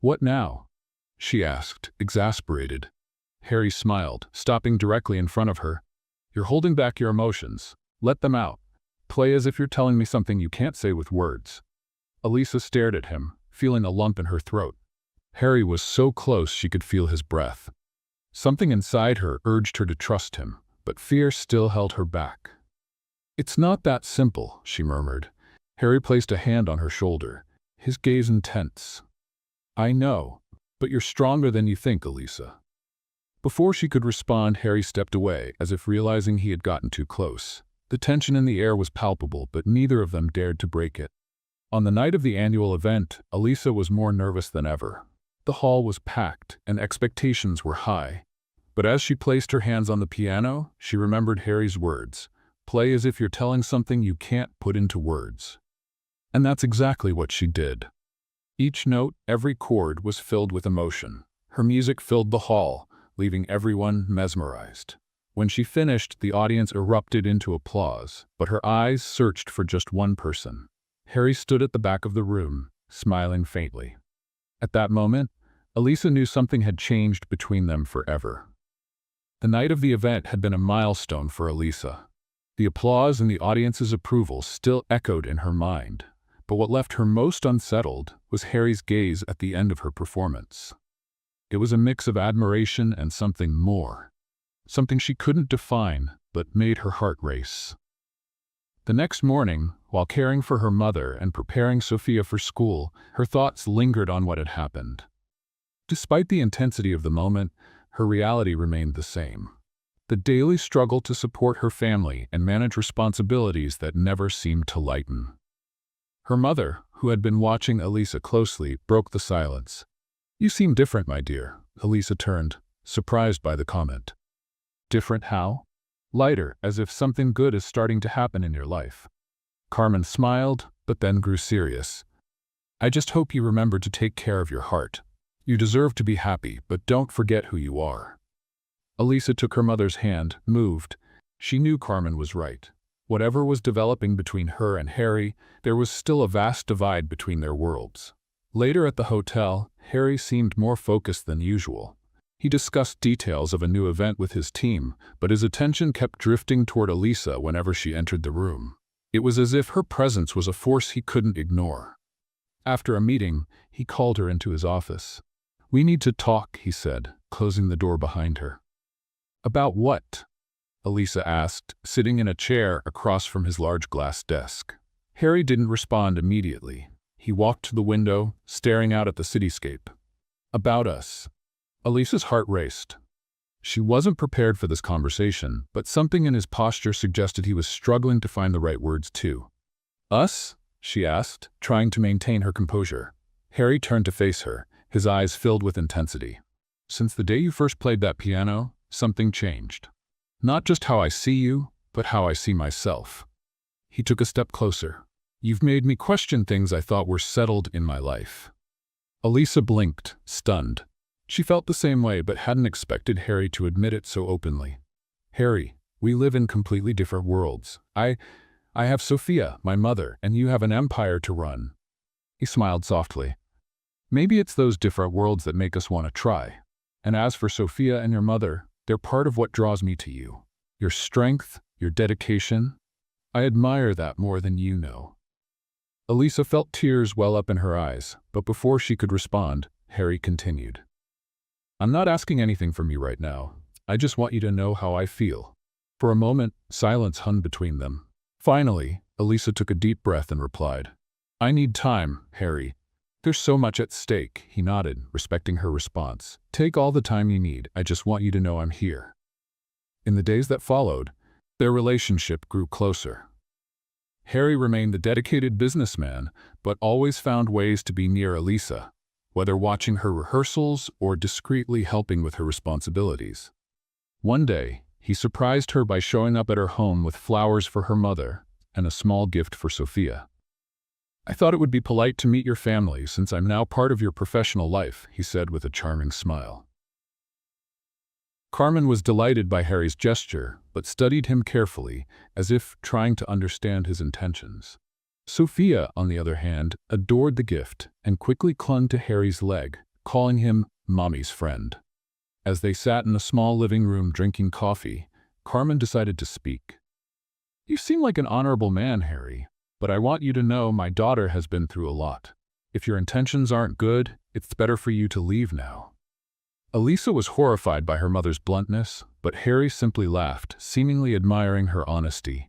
"What now?" she asked, exasperated. Harry smiled, stopping directly in front of her. "You're holding back your emotions. Let them out. Play as if you're telling me something you can't say with words." Elisa stared at him, feeling a lump in her throat. Harry was so close she could feel his breath. Something inside her urged her to trust him, but fear still held her back. "It's not that simple," she murmured. Harry placed a hand on her shoulder, his gaze intense. "I know, but you're stronger than you think, Elisa." Before she could respond, Harry stepped away, as if realizing he had gotten too close. The tension in the air was palpable, but neither of them dared to break it. On the night of the annual event, Elisa was more nervous than ever. The hall was packed, and expectations were high. But as she placed her hands on the piano, she remembered Harry's words, "Play as if you're telling something you can't put into words." And that's exactly what she did. Each note, every chord was filled with emotion. Her music filled the hall, leaving everyone mesmerized. When she finished, the audience erupted into applause, but her eyes searched for just one person. Harry stood at the back of the room, smiling faintly. At that moment, Elisa knew something had changed between them forever. The night of the event had been a milestone for Elisa. The applause and the audience's approval still echoed in her mind, but what left her most unsettled was Harry's gaze at the end of her performance. It was a mix of admiration and something more, something she couldn't define but made her heart race. The next morning, while caring for her mother and preparing Sophia for school, her thoughts lingered on what had happened. Despite the intensity of the moment, her reality remained the same. The daily struggle to support her family and manage responsibilities that never seemed to lighten. Her mother, who had been watching Elisa closely, broke the silence. "You seem different, my dear." Elisa turned, surprised by the comment. "Different how?" "Lighter, as if something good is starting to happen in your life." Carmen smiled, but then grew serious. "I just hope you remember to take care of your heart. You deserve to be happy, but don't forget who you are." Elisa took her mother's hand, moved. She knew Carmen was right. Whatever was developing between her and Harry, there was still a vast divide between their worlds. Later at the hotel, Harry seemed more focused than usual. He discussed details of a new event with his team, but his attention kept drifting toward Elisa whenever she entered the room. It was as if her presence was a force he couldn't ignore. After a meeting, he called her into his office. "We need to talk," he said, closing the door behind her. "About what?" Elisa asked, sitting in a chair across from his large glass desk. Harry didn't respond immediately. He walked to the window, staring out at the cityscape. "About us." Elisa's heart raced. She wasn't prepared for this conversation, but something in his posture suggested he was struggling to find the right words too. "Us?" she asked, trying to maintain her composure. Harry turned to face her, his eyes filled with intensity. "Since the day you first played that piano, something changed. Not just how I see you, but how I see myself." He took a step closer. "You've made me question things I thought were settled in my life." Elisa blinked, stunned. She felt the same way but hadn't expected Harry to admit it so openly. "Harry, we live in completely different worlds. I have Sophia, my mother, and you have an empire to run." He smiled softly. "Maybe it's those different worlds that make us want to try. And as for Sophia and your mother, they're part of what draws me to you. Your strength, your dedication. I admire that more than you know." Elisa felt tears well up in her eyes, but before she could respond, Harry continued. "I'm not asking anything from you right now. I just want you to know how I feel." For a moment, silence hung between them. Finally, Elisa took a deep breath and replied, "I need time, Harry. There's so much at stake." He nodded, respecting her response. "Take all the time you need. I just want you to know I'm here." In the days that followed, their relationship grew closer. Harry remained the dedicated businessman, but always found ways to be near Elisa, whether watching her rehearsals or discreetly helping with her responsibilities. One day, he surprised her by showing up at her home with flowers for her mother and a small gift for Sophia. "I thought it would be polite to meet your family since I'm now part of your professional life," he said with a charming smile. Carmen was delighted by Harry's gesture, but studied him carefully, as if trying to understand his intentions. Sophia, on the other hand, adored the gift and quickly clung to Harry's leg, calling him "Mommy's friend." As they sat in a small living room drinking coffee, Carmen decided to speak. "You seem like an honorable man, Harry, but I want you to know my daughter has been through a lot. If your intentions aren't good, it's better for you to leave now." Elisa was horrified by her mother's bluntness, but Harry simply laughed, seemingly admiring her honesty.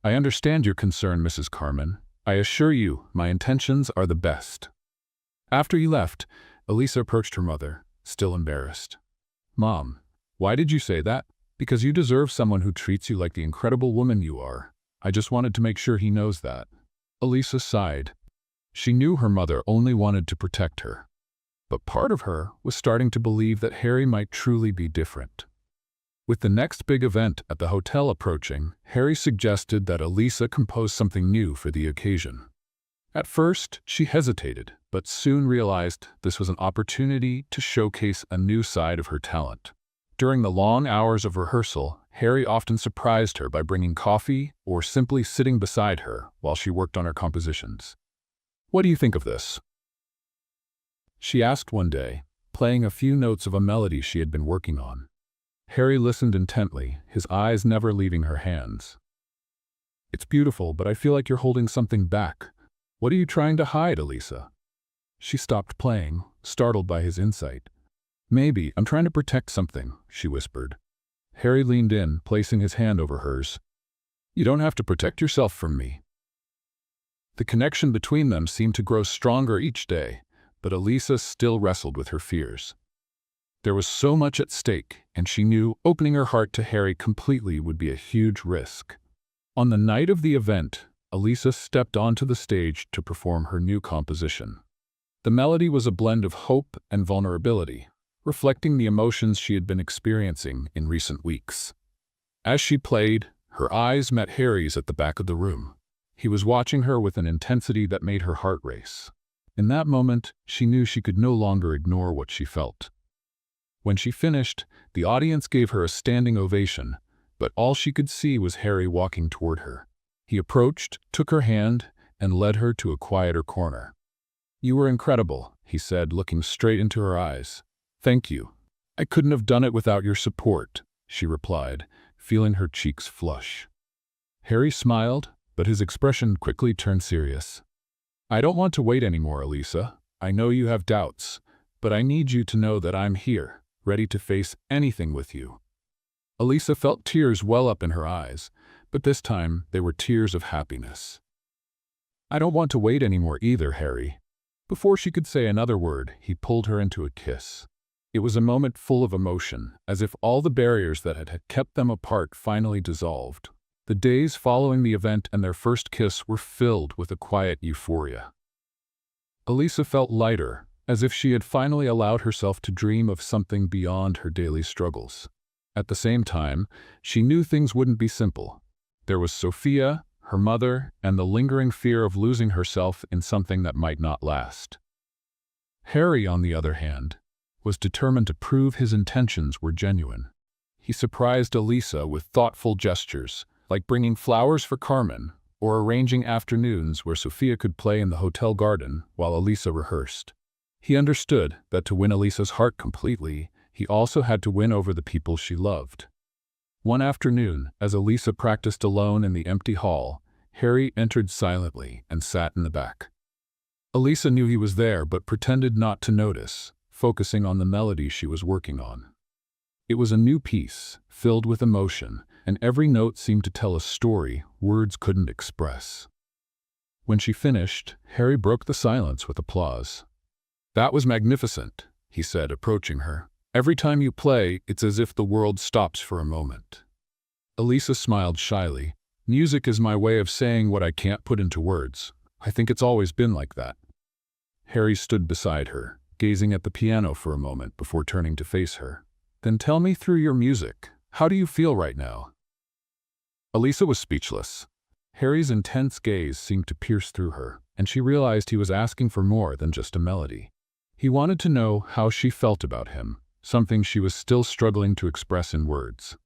"I understand your concern, Mrs. Carmen. I assure you, my intentions are the best." After he left, Elisa approached her mother, still embarrassed. "Mom, why did you say that?" "Because you deserve someone who treats you like the incredible woman you are. I just wanted to make sure he knows that." Elisa sighed. She knew her mother only wanted to protect her. But part of her was starting to believe that Harry might truly be different. With the next big event at the hotel approaching, Harry suggested that Elisa compose something new for the occasion. At first, she hesitated, but soon realized this was an opportunity to showcase a new side of her talent. During the long hours of rehearsal, Harry often surprised her by bringing coffee or simply sitting beside her while she worked on her compositions. "What do you think of this?" she asked one day, playing a few notes of a melody she had been working on. Harry listened intently, his eyes never leaving her hands. "It's beautiful, but I feel like you're holding something back. What are you trying to hide, Elisa?" She stopped playing, startled by his insight. "Maybe I'm trying to protect something," she whispered. Harry leaned in, placing his hand over hers. "You don't have to protect yourself from me." The connection between them seemed to grow stronger each day, but Elisa still wrestled with her fears. There was so much at stake, and she knew opening her heart to Harry completely would be a huge risk. On the night of the event, Elisa stepped onto the stage to perform her new composition. The melody was a blend of hope and vulnerability, reflecting the emotions she had been experiencing in recent weeks. As she played, her eyes met Harry's at the back of the room. He was watching her with an intensity that made her heart race. In that moment, she knew she could no longer ignore what she felt. When she finished, the audience gave her a standing ovation, but all she could see was Harry walking toward her. He approached, took her hand, and led her to a quieter corner. "You were incredible," he said, looking straight into her eyes. "Thank you. I couldn't have done it without your support," she replied, feeling her cheeks flush. Harry smiled, but his expression quickly turned serious. "I don't want to wait anymore, Elisa. I know you have doubts, but I need you to know that I'm here, ready to face anything with you." Elisa felt tears well up in her eyes, but this time they were tears of happiness. "I don't want to wait anymore either, Harry." Before she could say another word, he pulled her into a kiss. It was a moment full of emotion, as if all the barriers that had kept them apart finally dissolved. The days following the event and their first kiss were filled with a quiet euphoria. Elisa felt lighter, as if she had finally allowed herself to dream of something beyond her daily struggles. At the same time, she knew things wouldn't be simple. There was Sophia, her mother, and the lingering fear of losing herself in something that might not last. Harry, on the other hand, was determined to prove his intentions were genuine. He surprised Elisa with thoughtful gestures, like bringing flowers for Carmen, or arranging afternoons where Sophia could play in the hotel garden while Elisa rehearsed. He understood that to win Elisa's heart completely, he also had to win over the people she loved. One afternoon, as Elisa practiced alone in the empty hall, Harry entered silently and sat in the back. Elisa knew he was there but pretended not to notice, focusing on the melody she was working on. It was a new piece, filled with emotion, and every note seemed to tell a story words couldn't express. When she finished, Harry broke the silence with applause. "That was magnificent," he said, approaching her. "Every time you play, it's as if the world stops for a moment." Elisa smiled shyly. "Music is my way of saying what I can't put into words. I think it's always been like that." Harry stood beside her, gazing at the piano for a moment before turning to face her. "Then tell me through your music. How do you feel right now?" Elisa was speechless. Harry's intense gaze seemed to pierce through her, and she realized he was asking for more than just a melody. He wanted to know how she felt about him, something she was still struggling to express in words.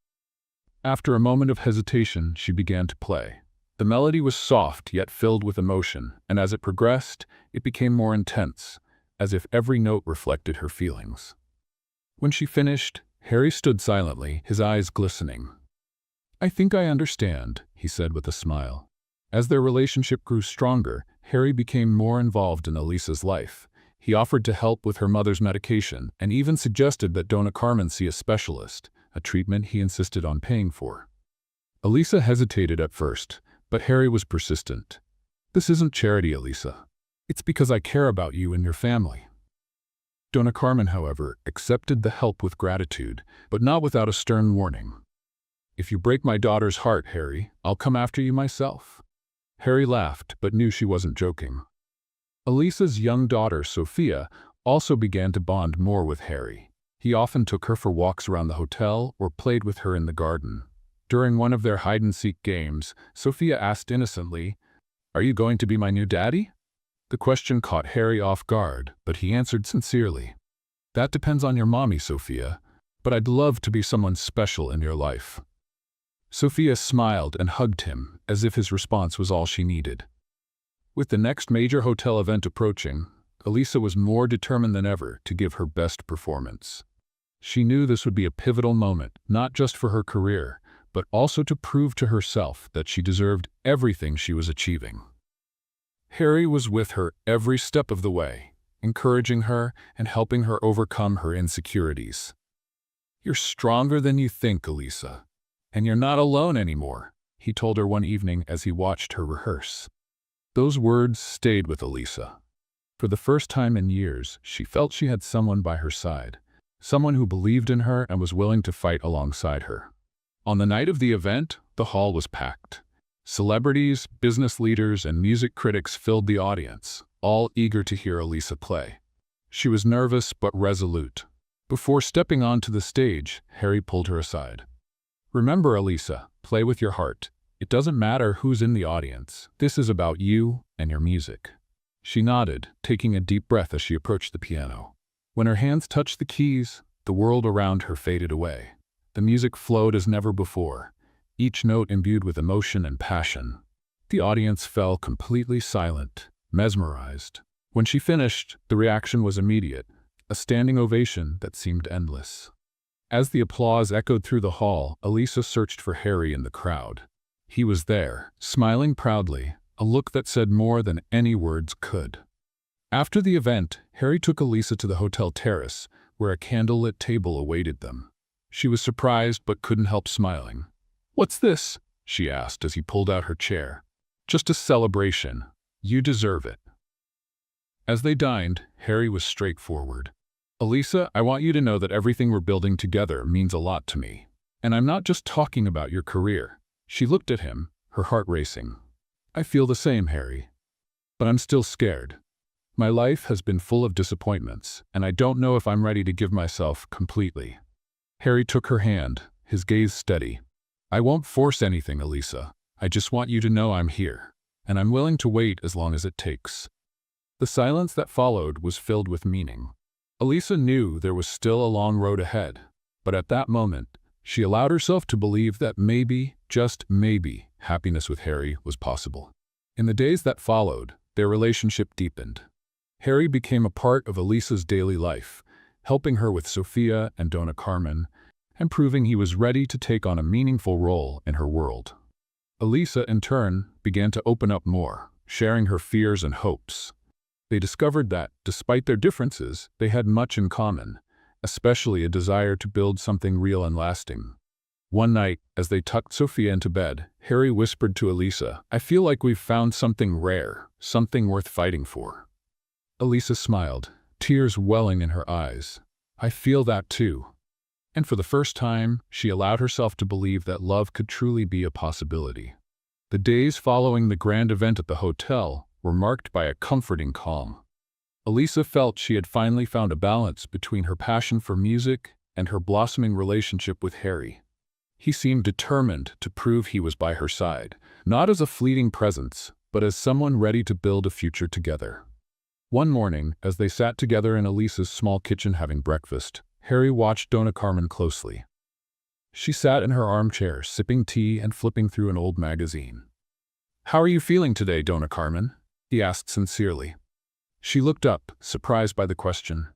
After a moment of hesitation, she began to play. The melody was soft yet filled with emotion, and as it progressed, it became more intense, as if every note reflected her feelings. When she finished, Harry stood silently, his eyes glistening. "I think I understand," he said with a smile. As their relationship grew stronger, Harry became more involved in Elisa's life. He offered to help with her mother's medication and even suggested that Donna Carmen see a specialist, a treatment he insisted on paying for. Elisa hesitated at first, but Harry was persistent. "This isn't charity, Elisa. It's because I care about you and your family." Donna Carmen, however, accepted the help with gratitude, but not without a stern warning. "If you break my daughter's heart, Harry, I'll come after you myself." Harry laughed, but knew she wasn't joking. Elisa's young daughter, Sophia, also began to bond more with Harry. He often took her for walks around the hotel or played with her in the garden. During one of their hide-and-seek games, Sophia asked innocently, "Are you going to be my new daddy?" The question caught Harry off guard, but he answered sincerely, "That depends on your mommy, Sophia, but I'd love to be someone special in your life." Sophia smiled and hugged him, as if his response was all she needed. With the next major hotel event approaching, Elisa was more determined than ever to give her best performance. She knew this would be a pivotal moment, not just for her career, but also to prove to herself that she deserved everything she was achieving. Harry was with her every step of the way, encouraging her and helping her overcome her insecurities. "You're stronger than you think, Elisa, and you're not alone anymore," he told her one evening as he watched her rehearse. Those words stayed with Elisa. For the first time in years, she felt she had someone by her side, someone who believed in her and was willing to fight alongside her. On the night of the event, the hall was packed. Celebrities, business leaders, and music critics filled the audience, all eager to hear Elisa play. She was nervous but resolute. Before stepping onto the stage, Harry pulled her aside. "Remember, Elisa, play with your heart. It doesn't matter who's in the audience. This is about you and your music." She nodded, taking a deep breath as she approached the piano. When her hands touched the keys, the world around her faded away. The music flowed as never before, each note imbued with emotion and passion. The audience fell completely silent, mesmerized. When she finished, the reaction was immediate, a standing ovation that seemed endless. As the applause echoed through the hall, Elisa searched for Harry in the crowd. He was there, smiling proudly, a look that said more than any words could. After the event, Harry took Elisa to the hotel terrace, where a candlelit table awaited them. She was surprised but couldn't help smiling. "What's this?" she asked as he pulled out her chair. "Just a celebration. You deserve it." As they dined, Harry was straightforward. "Elisa, I want you to know that everything we're building together means a lot to me. And I'm not just talking about your career." She looked at him, her heart racing. "I feel the same, Harry. But I'm still scared. My life has been full of disappointments, and I don't know if I'm ready to give myself completely." Harry took her hand, his gaze steady. "I won't force anything, Elisa. I just want you to know I'm here, and I'm willing to wait as long as it takes." The silence that followed was filled with meaning. Elisa knew there was still a long road ahead, but at that moment, she allowed herself to believe that maybe, just maybe, happiness with Harry was possible. In the days that followed, their relationship deepened. Harry became a part of Elisa's daily life, helping her with Sophia and Donna Carmen, and proving he was ready to take on a meaningful role in her world. Elisa, in turn, began to open up more, sharing her fears and hopes. They discovered that, despite their differences, they had much in common, especially a desire to build something real and lasting. One night, as they tucked Sophia into bed, Harry whispered to Elisa, "I feel like we've found something rare, something worth fighting for." Elisa smiled, tears welling in her eyes. "I feel that too." And for the first time, she allowed herself to believe that love could truly be a possibility. The days following the grand event at the hotel were marked by a comforting calm. Elisa felt she had finally found a balance between her passion for music and her blossoming relationship with Harry. He seemed determined to prove he was by her side, not as a fleeting presence, but as someone ready to build a future together. One morning, as they sat together in Elisa's small kitchen having breakfast, Harry watched Donna Carmen closely. She sat in her armchair, sipping tea and flipping through an old magazine. "How are you feeling today, Donna Carmen?" he asked sincerely. She looked up, surprised by the question.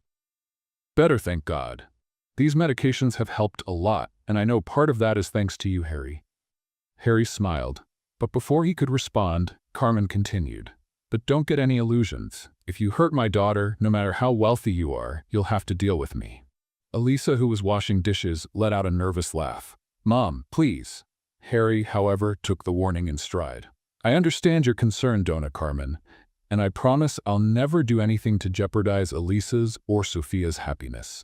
"Better, thank God. These medications have helped a lot, and I know part of that is thanks to you, Harry." Harry smiled, but before he could respond, Carmen continued. "But don't get any illusions. If you hurt my daughter, no matter how wealthy you are, you'll have to deal with me." Elisa, who was washing dishes, let out a nervous laugh. "Mom, please." Harry, however, took the warning in stride. "I understand your concern, Donna Carmen, and I promise I'll never do anything to jeopardize Elisa's or Sophia's happiness."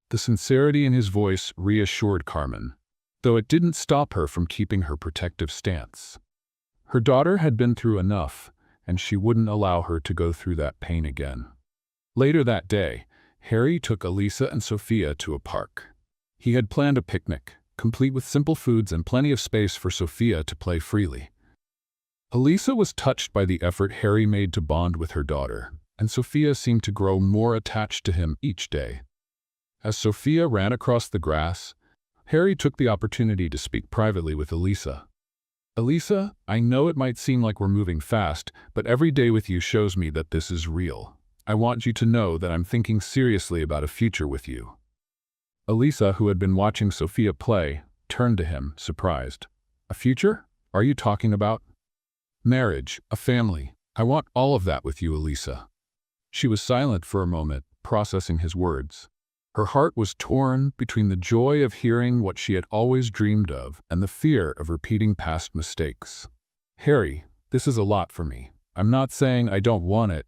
The sincerity in his voice reassured Carmen, though it didn't stop her from keeping her protective stance. Her daughter had been through enough, and she wouldn't allow her to go through that pain again. Later that day, Harry took Elisa and Sophia to a park. He had planned a picnic, complete with simple foods and plenty of space for Sophia to play freely. Elisa was touched by the effort Harry made to bond with her daughter, and Sophia seemed to grow more attached to him each day. As Sophia ran across the grass, Harry took the opportunity to speak privately with Elisa. "Elisa, I know it might seem like we're moving fast, but every day with you shows me that this is real. I want you to know that I'm thinking seriously about a future with you." Elisa, who had been watching Sophia play, turned to him, surprised. "A future? Are you talking about?" "Marriage, a family. I want all of that with you, Elisa." She was silent for a moment, processing his words. Her heart was torn between the joy of hearing what she had always dreamed of and the fear of repeating past mistakes. "Harry, this is a lot for me. I'm not saying I don't want it,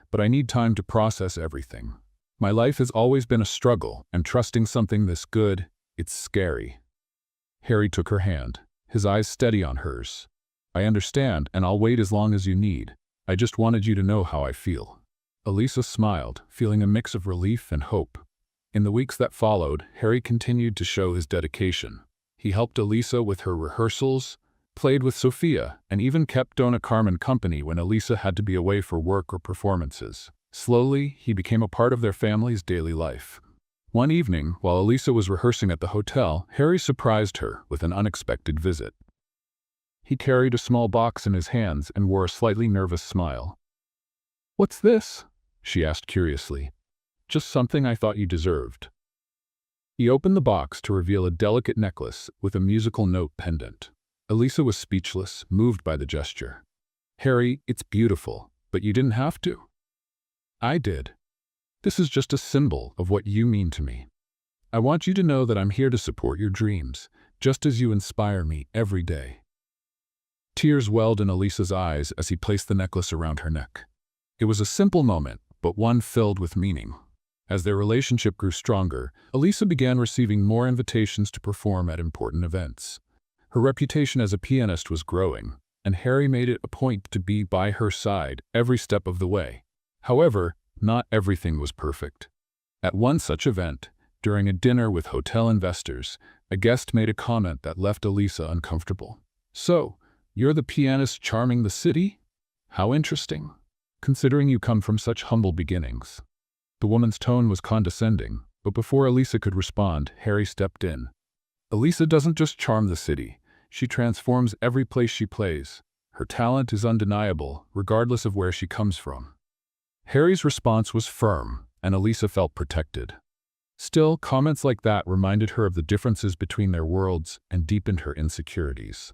but I need time to process everything. My life has always been a struggle, and trusting something this good, it's scary." Harry took her hand, his eyes steady on hers. I understand, and I'll wait as long as you need. I just wanted you to know how I feel." Elisa smiled, feeling a mix of relief and hope. In the weeks that followed, Harry continued to show his dedication. He helped Elisa with her rehearsals, played with Sophia, and even kept Donna Carmen company when Elisa had to be away for work or performances. Slowly, he became a part of their family's daily life. One evening, while Elisa was rehearsing at the hotel, Harry surprised her with an unexpected visit. He carried a small box in his hands and wore a slightly nervous smile. "What's this?" she asked curiously. "Just something I thought you deserved." He opened the box to reveal a delicate necklace with a musical note pendant. Elisa was speechless, moved by the gesture. "Harry, it's beautiful, but you didn't have to." "I did. This is just a symbol of what you mean to me. I want you to know that I'm here to support your dreams, just as you inspire me every day." Tears welled in Elisa's eyes as he placed the necklace around her neck. It was a simple moment, but one filled with meaning. As their relationship grew stronger, Elisa began receiving more invitations to perform at important events. Her reputation as a pianist was growing, and Harry made it a point to be by her side every step of the way. However, not everything was perfect. At one such event, during a dinner with hotel investors, a guest made a comment that left Elisa uncomfortable. "So, you're the pianist charming the city? How interesting, considering you come from such humble beginnings." The woman's tone was condescending, but before Elisa could respond, Harry stepped in. "Elisa doesn't just charm the city, she transforms every place she plays. Her talent is undeniable, regardless of where she comes from." Harry's response was firm, and Elisa felt protected. Still, comments like that reminded her of the differences between their worlds and deepened her insecurities.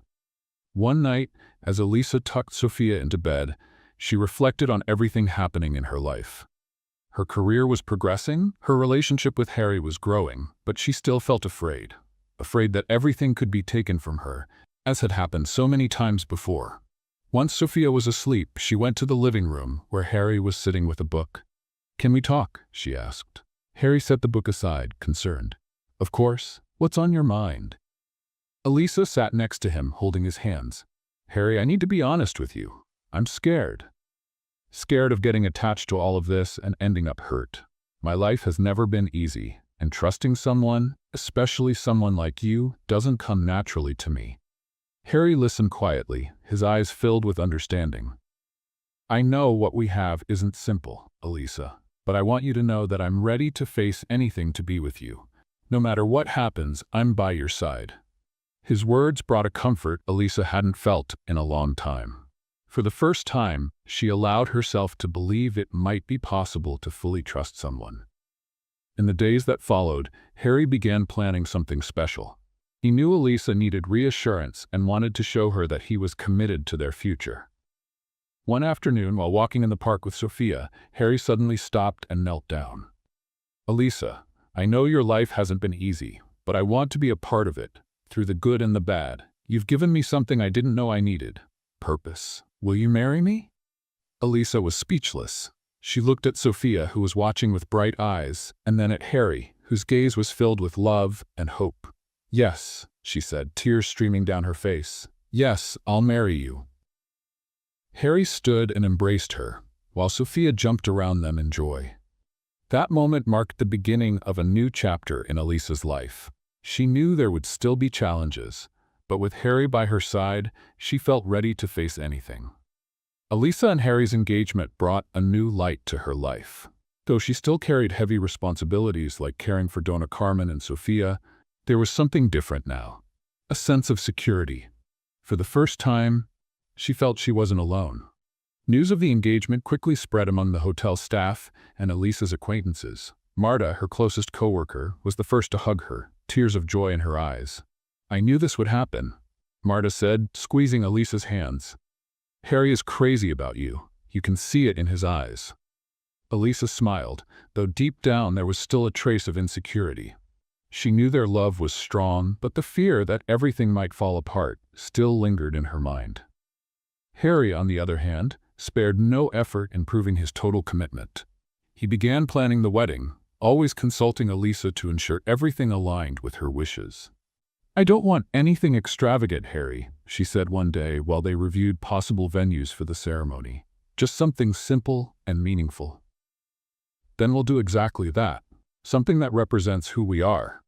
One night, as Elisa tucked Sophia into bed, she reflected on everything happening in her life. Her career was progressing, her relationship with Harry was growing, but she still felt afraid that everything could be taken from her, as had happened so many times before. Once Sophia was asleep, she went to the living room where Harry was sitting with a book. "Can we talk?" she asked. Harry set the book aside, concerned. "Of course. What's on your mind?" Elisa sat next to him, holding his hands. "Harry, I need to be honest with you. I'm scared. Scared of getting attached to all of this and ending up hurt. My life has never been easy, and trusting someone, especially someone like you, doesn't come naturally to me." Harry listened quietly, his eyes filled with understanding. "I know what we have isn't simple, Elisa, but I want you to know that I'm ready to face anything to be with you. No matter what happens, I'm by your side." His words brought a comfort Elisa hadn't felt in a long time. For the first time, she allowed herself to believe it might be possible to fully trust someone. In the days that followed, Harry began planning something special. He knew Elisa needed reassurance and wanted to show her that he was committed to their future. One afternoon, while walking in the park with Sophia, Harry suddenly stopped and knelt down. "Elisa, I know your life hasn't been easy, but I want to be a part of it, through the good and the bad. You've given me something I didn't know I needed: purpose. Will you marry me?" Elisa was speechless. She looked at Sophia, who was watching with bright eyes, and then at Harry, whose gaze was filled with love and hope. "Yes," she said, tears streaming down her face. "Yes, I'll marry you." Harry stood and embraced her, while Sophia jumped around them in joy. That moment marked the beginning of a new chapter in Elisa's life. She knew there would still be challenges, but with Harry by her side, she felt ready to face anything. Elisa and Harry's engagement brought a new light to her life. Though she still carried heavy responsibilities like caring for Donna Carmen and Sophia, there was something different now, a sense of security. For the first time, she felt she wasn't alone. News of the engagement quickly spread among the hotel staff and Elisa's acquaintances. Marta, her closest coworker, was the first to hug her, tears of joy in her eyes. "I knew this would happen," Marta said, squeezing Elisa's hands. "Harry is crazy about you. You can see it in his eyes." Elisa smiled, though deep down there was still a trace of insecurity. She knew their love was strong, but the fear that everything might fall apart still lingered in her mind. Harry, on the other hand, spared no effort in proving his total commitment. He began planning the wedding, always consulting Elisa to ensure everything aligned with her wishes. I don't want anything extravagant, Harry, she said one day while they reviewed possible venues for the ceremony. Just something simple and meaningful. Then we'll do exactly that. Something that represents who we are,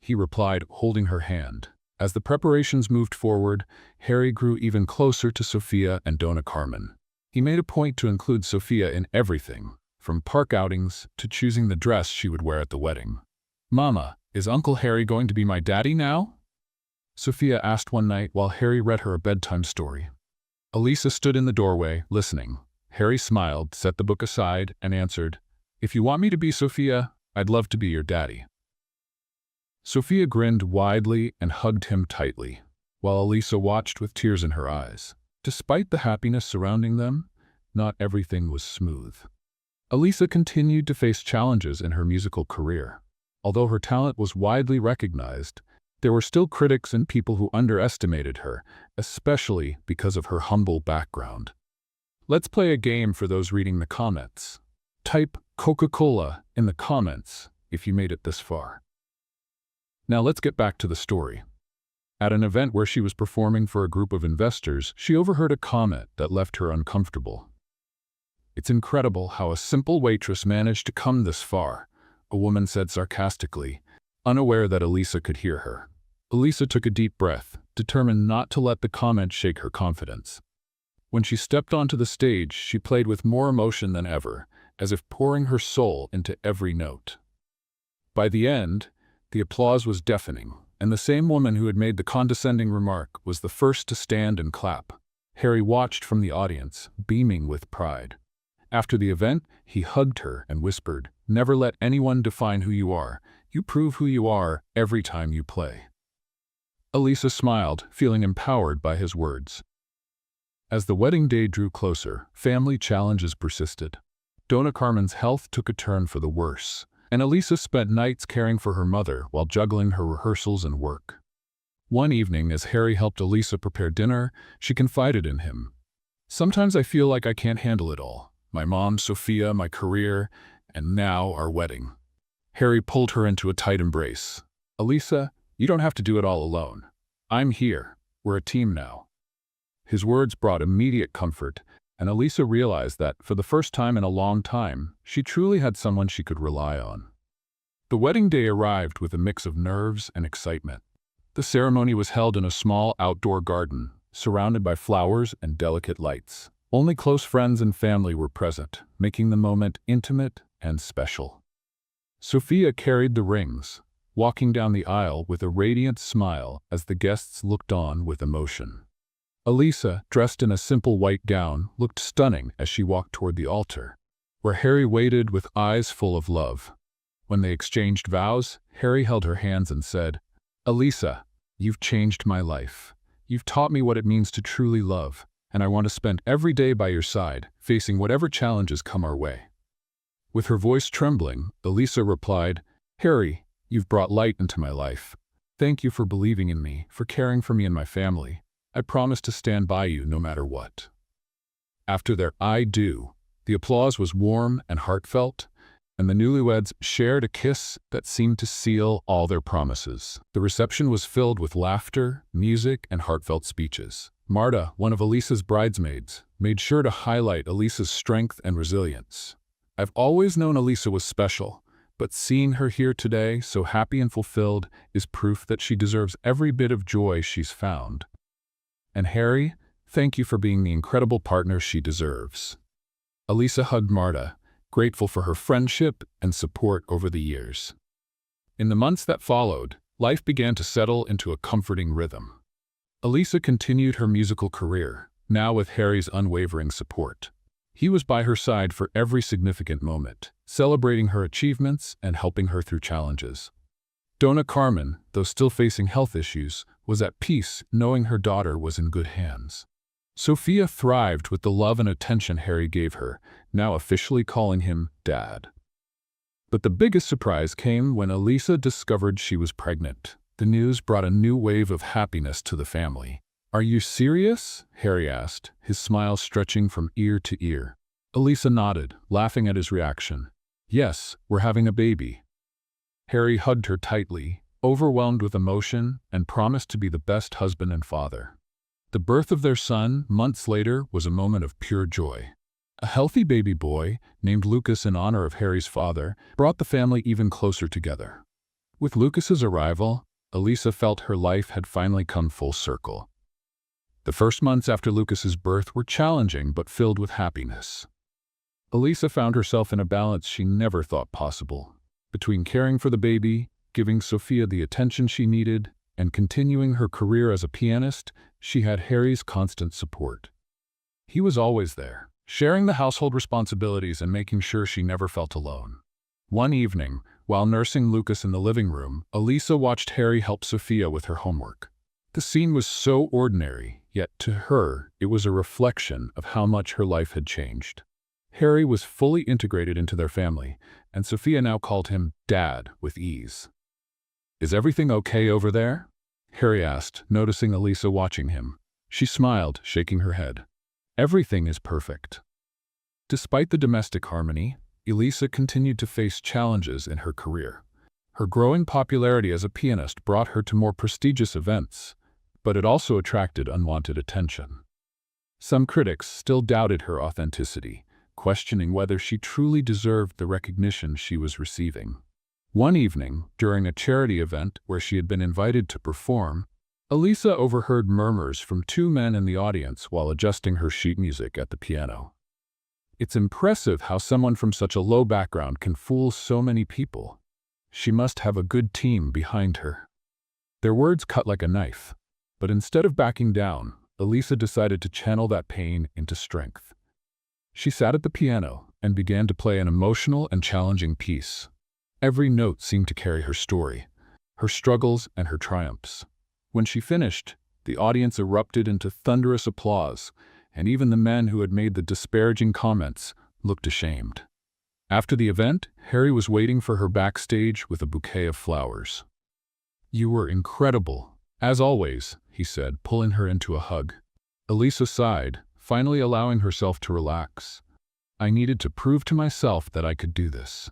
he replied, holding her hand. As the preparations moved forward, Harry grew even closer to Sophia and Donna Carmen. He made a point to include Sophia in everything, from park outings to choosing the dress she would wear at the wedding. "Mama, is Uncle Harry going to be my daddy now?" Sophia asked one night while Harry read her a bedtime story. Elisa stood in the doorway, listening. Harry smiled, set the book aside, and answered, "If you want me to be Sophia, I'd love to be your daddy." Sophia grinned widely and hugged him tightly, while Elisa watched with tears in her eyes. Despite the happiness surrounding them, not everything was smooth. Elisa continued to face challenges in her musical career. Although her talent was widely recognized, there were still critics and people who underestimated her, especially because of her humble background. Let's play a game for those reading the comments. Type Coca-Cola in the comments if you made it this far. Now let's get back to the story. At an event where she was performing for a group of investors, she overheard a comment that left her uncomfortable. "It's incredible how a simple waitress managed to come this far," a woman said sarcastically, unaware that Elisa could hear her. Elisa took a deep breath, determined not to let the comment shake her confidence. When she stepped onto the stage, she played with more emotion than ever, as if pouring her soul into every note. By the end, the applause was deafening, and the same woman who had made the condescending remark was the first to stand and clap. Harry watched from the audience, beaming with pride. After the event, he hugged her and whispered, "Never let anyone define who you are. You prove who you are every time you play." Elisa smiled, feeling empowered by his words. As the wedding day drew closer, family challenges persisted. Donna Carmen's health took a turn for the worse, and Elisa spent nights caring for her mother while juggling her rehearsals and work. One evening, as Harry helped Elisa prepare dinner, she confided in him. "Sometimes I feel like I can't handle it all. My mom, Sophia, my career, and now our wedding." Harry pulled her into a tight embrace. "Elisa, you don't have to do it all alone. I'm here. We're a team now." His words brought immediate comfort, and Elisa realized that, for the first time in a long time, she truly had someone she could rely on. The wedding day arrived with a mix of nerves and excitement. The ceremony was held in a small outdoor garden, surrounded by flowers and delicate lights. Only close friends and family were present, making the moment intimate and special. Sophia carried the rings, walking down the aisle with a radiant smile as the guests looked on with emotion. Elisa, dressed in a simple white gown, looked stunning as she walked toward the altar, where Harry waited with eyes full of love. When they exchanged vows, Harry held her hands and said, "Elisa, you've changed my life. You've taught me what it means to truly love, and I want to spend every day by your side, facing whatever challenges come our way." With her voice trembling, Elisa replied, "Harry, you've brought light into my life. Thank you for believing in me, for caring for me and my family. I promise to stand by you no matter what." After their "I do," the applause was warm and heartfelt, and the newlyweds shared a kiss that seemed to seal all their promises. The reception was filled with laughter, music, and heartfelt speeches. Marta, one of Elisa's bridesmaids, made sure to highlight Elisa's strength and resilience. "I've always known Elisa was special, but seeing her here today, so happy and fulfilled, is proof that she deserves every bit of joy she's found. And Harry, thank you for being the incredible partner she deserves." Elisa hugged Marta, grateful for her friendship and support over the years. In the months that followed, life began to settle into a comforting rhythm. Elisa continued her musical career, now with Harry's unwavering support. He was by her side for every significant moment, celebrating her achievements and helping her through challenges. Donna Carmen, though still facing health issues, was at peace knowing her daughter was in good hands. Sophia thrived with the love and attention Harry gave her, now officially calling him Dad. But the biggest surprise came when Elisa discovered she was pregnant. The news brought a new wave of happiness to the family. "Are you serious?" Harry asked, his smile stretching from ear to ear. Elisa nodded, laughing at his reaction. "Yes, we're having a baby." Harry hugged her tightly, overwhelmed with emotion and promised to be the best husband and father. The birth of their son, months later, was a moment of pure joy. A healthy baby boy, named Lucas in honor of Harry's father, brought the family even closer together. With Lucas's arrival, Elisa felt her life had finally come full circle. The first months after Lucas's birth were challenging but filled with happiness. Elisa found herself in a balance she never thought possible. Between caring for the baby, giving Sophia the attention she needed, and continuing her career as a pianist, she had Harry's constant support. He was always there, sharing the household responsibilities and making sure she never felt alone. One evening, while nursing Lucas in the living room, Elisa watched Harry help Sophia with her homework. The scene was so ordinary, yet to her, it was a reflection of how much her life had changed. Harry was fully integrated into their family, and Sophia now called him Dad with ease. "Is everything okay over there?" Harry asked, noticing Elisa watching him. She smiled, shaking her head. "Everything is perfect." Despite the domestic harmony, Elisa continued to face challenges in her career. Her growing popularity as a pianist brought her to more prestigious events, but it also attracted unwanted attention. Some critics still doubted her authenticity, questioning whether she truly deserved the recognition she was receiving. One evening, during a charity event where she had been invited to perform, Elisa overheard murmurs from two men in the audience while adjusting her sheet music at the piano. "It's impressive how someone from such a low background can fool so many people. She must have a good team behind her." Their words cut like a knife, but instead of backing down, Elisa decided to channel that pain into strength. She sat at the piano and began to play an emotional and challenging piece. Every note seemed to carry her story, her struggles and her triumphs. When she finished, the audience erupted into thunderous applause, and even the men who had made the disparaging comments looked ashamed. After the event, Harry was waiting for her backstage with a bouquet of flowers. "You were incredible, as always," he said, pulling her into a hug. Elisa sighed, finally allowing herself to relax. "I needed to prove to myself that I could do this."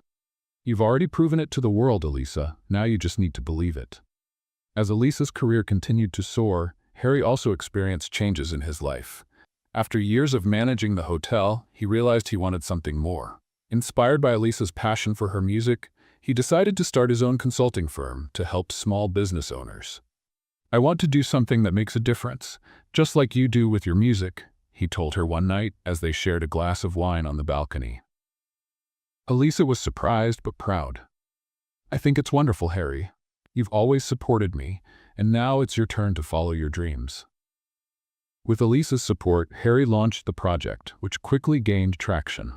"You've already proven it to the world, Elisa. Now you just need to believe it." As Elisa's career continued to soar, Harry also experienced changes in his life. After years of managing the hotel, he realized he wanted something more. Inspired by Elisa's passion for her music, he decided to start his own consulting firm to help small business owners. "I want to do something that makes a difference, just like you do with your music," he told her one night as they shared a glass of wine on the balcony. Elisa was surprised but proud. "I think it's wonderful, Harry. You've always supported me, and now it's your turn to follow your dreams." With Elisa's support, Harry launched the project, which quickly gained traction.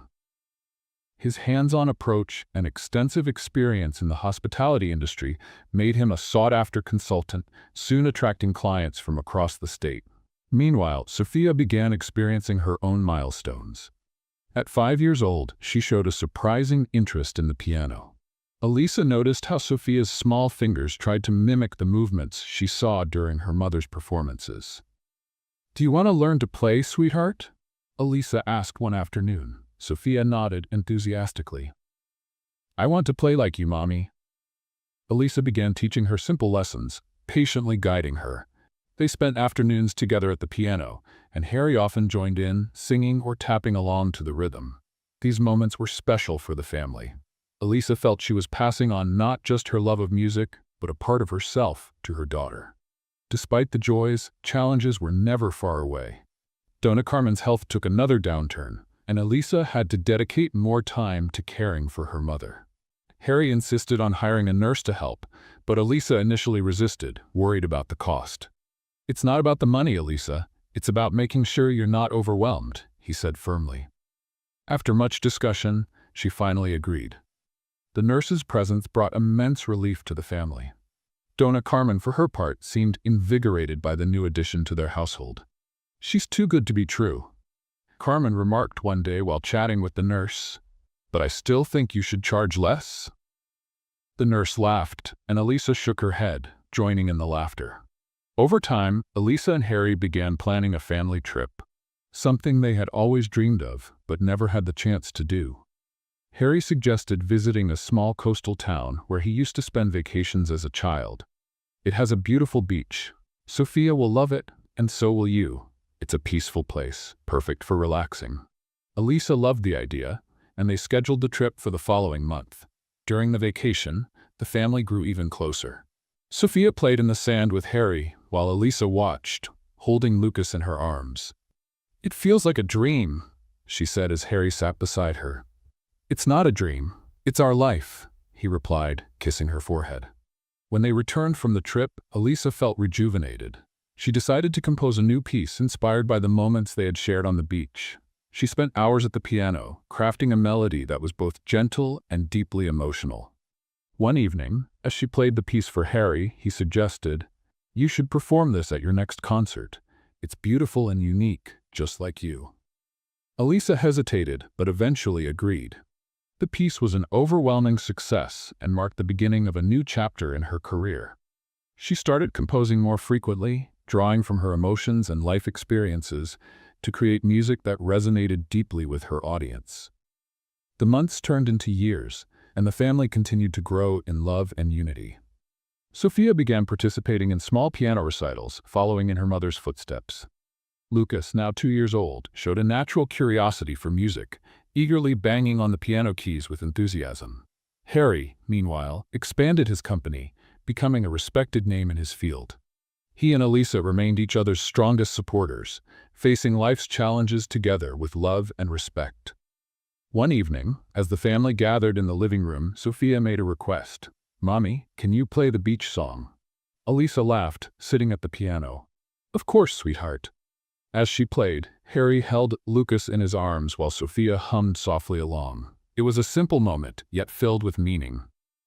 His hands-on approach and extensive experience in the hospitality industry made him a sought-after consultant, soon attracting clients from across the state. Meanwhile, Sophia began experiencing her own milestones. At 5 years old, she showed a surprising interest in the piano. Elisa noticed how Sophia's small fingers tried to mimic the movements she saw during her mother's performances. "Do you want to learn to play, sweetheart?" Elisa asked one afternoon. Sophia nodded enthusiastically. "I want to play like you, Mommy." Elisa began teaching her simple lessons, patiently guiding her. They spent afternoons together at the piano, and Harry often joined in, singing or tapping along to the rhythm. These moments were special for the family. Elisa felt she was passing on not just her love of music, but a part of herself to her daughter. Despite the joys, challenges were never far away. Donna Carmen's health took another downturn, and Elisa had to dedicate more time to caring for her mother. Harry insisted on hiring a nurse to help, but Elisa initially resisted, worried about the cost. "It's not about the money, Elisa. It's about making sure you're not overwhelmed," he said firmly. After much discussion, she finally agreed. The nurse's presence brought immense relief to the family. Donna Carmen, for her part, seemed invigorated by the new addition to their household. "She's too good to be true," Carmen remarked one day while chatting with the nurse. "But I still think you should charge less." The nurse laughed, and Elisa shook her head, joining in the laughter. Over time, Elisa and Harry began planning a family trip, something they had always dreamed of but never had the chance to do. Harry suggested visiting a small coastal town where he used to spend vacations as a child. It has a beautiful beach. Sophia will love it, and so will you. It's a peaceful place, perfect for relaxing. Elisa loved the idea, and they scheduled the trip for the following month. During the vacation, the family grew even closer. Sophia played in the sand with Harry, while Elisa watched, holding Lucas in her arms. "It feels like a dream," she said as Harry sat beside her. "It's not a dream, it's our life," he replied, kissing her forehead. When they returned from the trip, Elisa felt rejuvenated. She decided to compose a new piece inspired by the moments they had shared on the beach. She spent hours at the piano, crafting a melody that was both gentle and deeply emotional. One evening, as she played the piece for Harry, he suggested, "You should perform this at your next concert. It's beautiful and unique, just like you." Elisa hesitated, but eventually agreed. The piece was an overwhelming success and marked the beginning of a new chapter in her career. She started composing more frequently, drawing from her emotions and life experiences to create music that resonated deeply with her audience. The months turned into years, and the family continued to grow in love and unity. Sophia began participating in small piano recitals, following in her mother's footsteps. Lucas, now 2 years old, showed a natural curiosity for music, eagerly banging on the piano keys with enthusiasm. Harry, meanwhile, expanded his company, becoming a respected name in his field. He and Elisa remained each other's strongest supporters, facing life's challenges together with love and respect. One evening, as the family gathered in the living room, Sophia made a request. "Mommy, can you play the beach song?" Elisa laughed, sitting at the piano. "Of course, sweetheart." As she played, Harry held Lucas in his arms while Sophia hummed softly along. It was a simple moment, yet filled with meaning.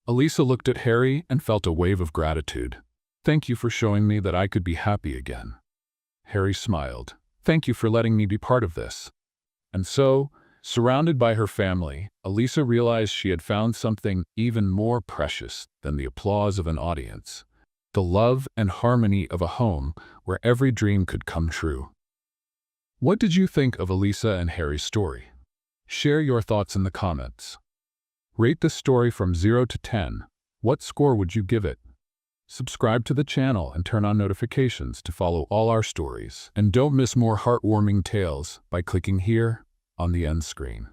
Elisa looked at Harry and felt a wave of gratitude. "Thank you for showing me that I could be happy again." Harry smiled. "Thank you for letting me be part of this." And so, surrounded by her family, Elisa realized she had found something even more precious than the applause of an audience: the love and harmony of a home where every dream could come true. What did you think of Elisa and Harry's story? Share your thoughts in the comments. Rate this story from 0 to 10. What score would you give it? Subscribe to the channel and turn on notifications to follow all our stories. And don't miss more heartwarming tales by clicking here on the end screen.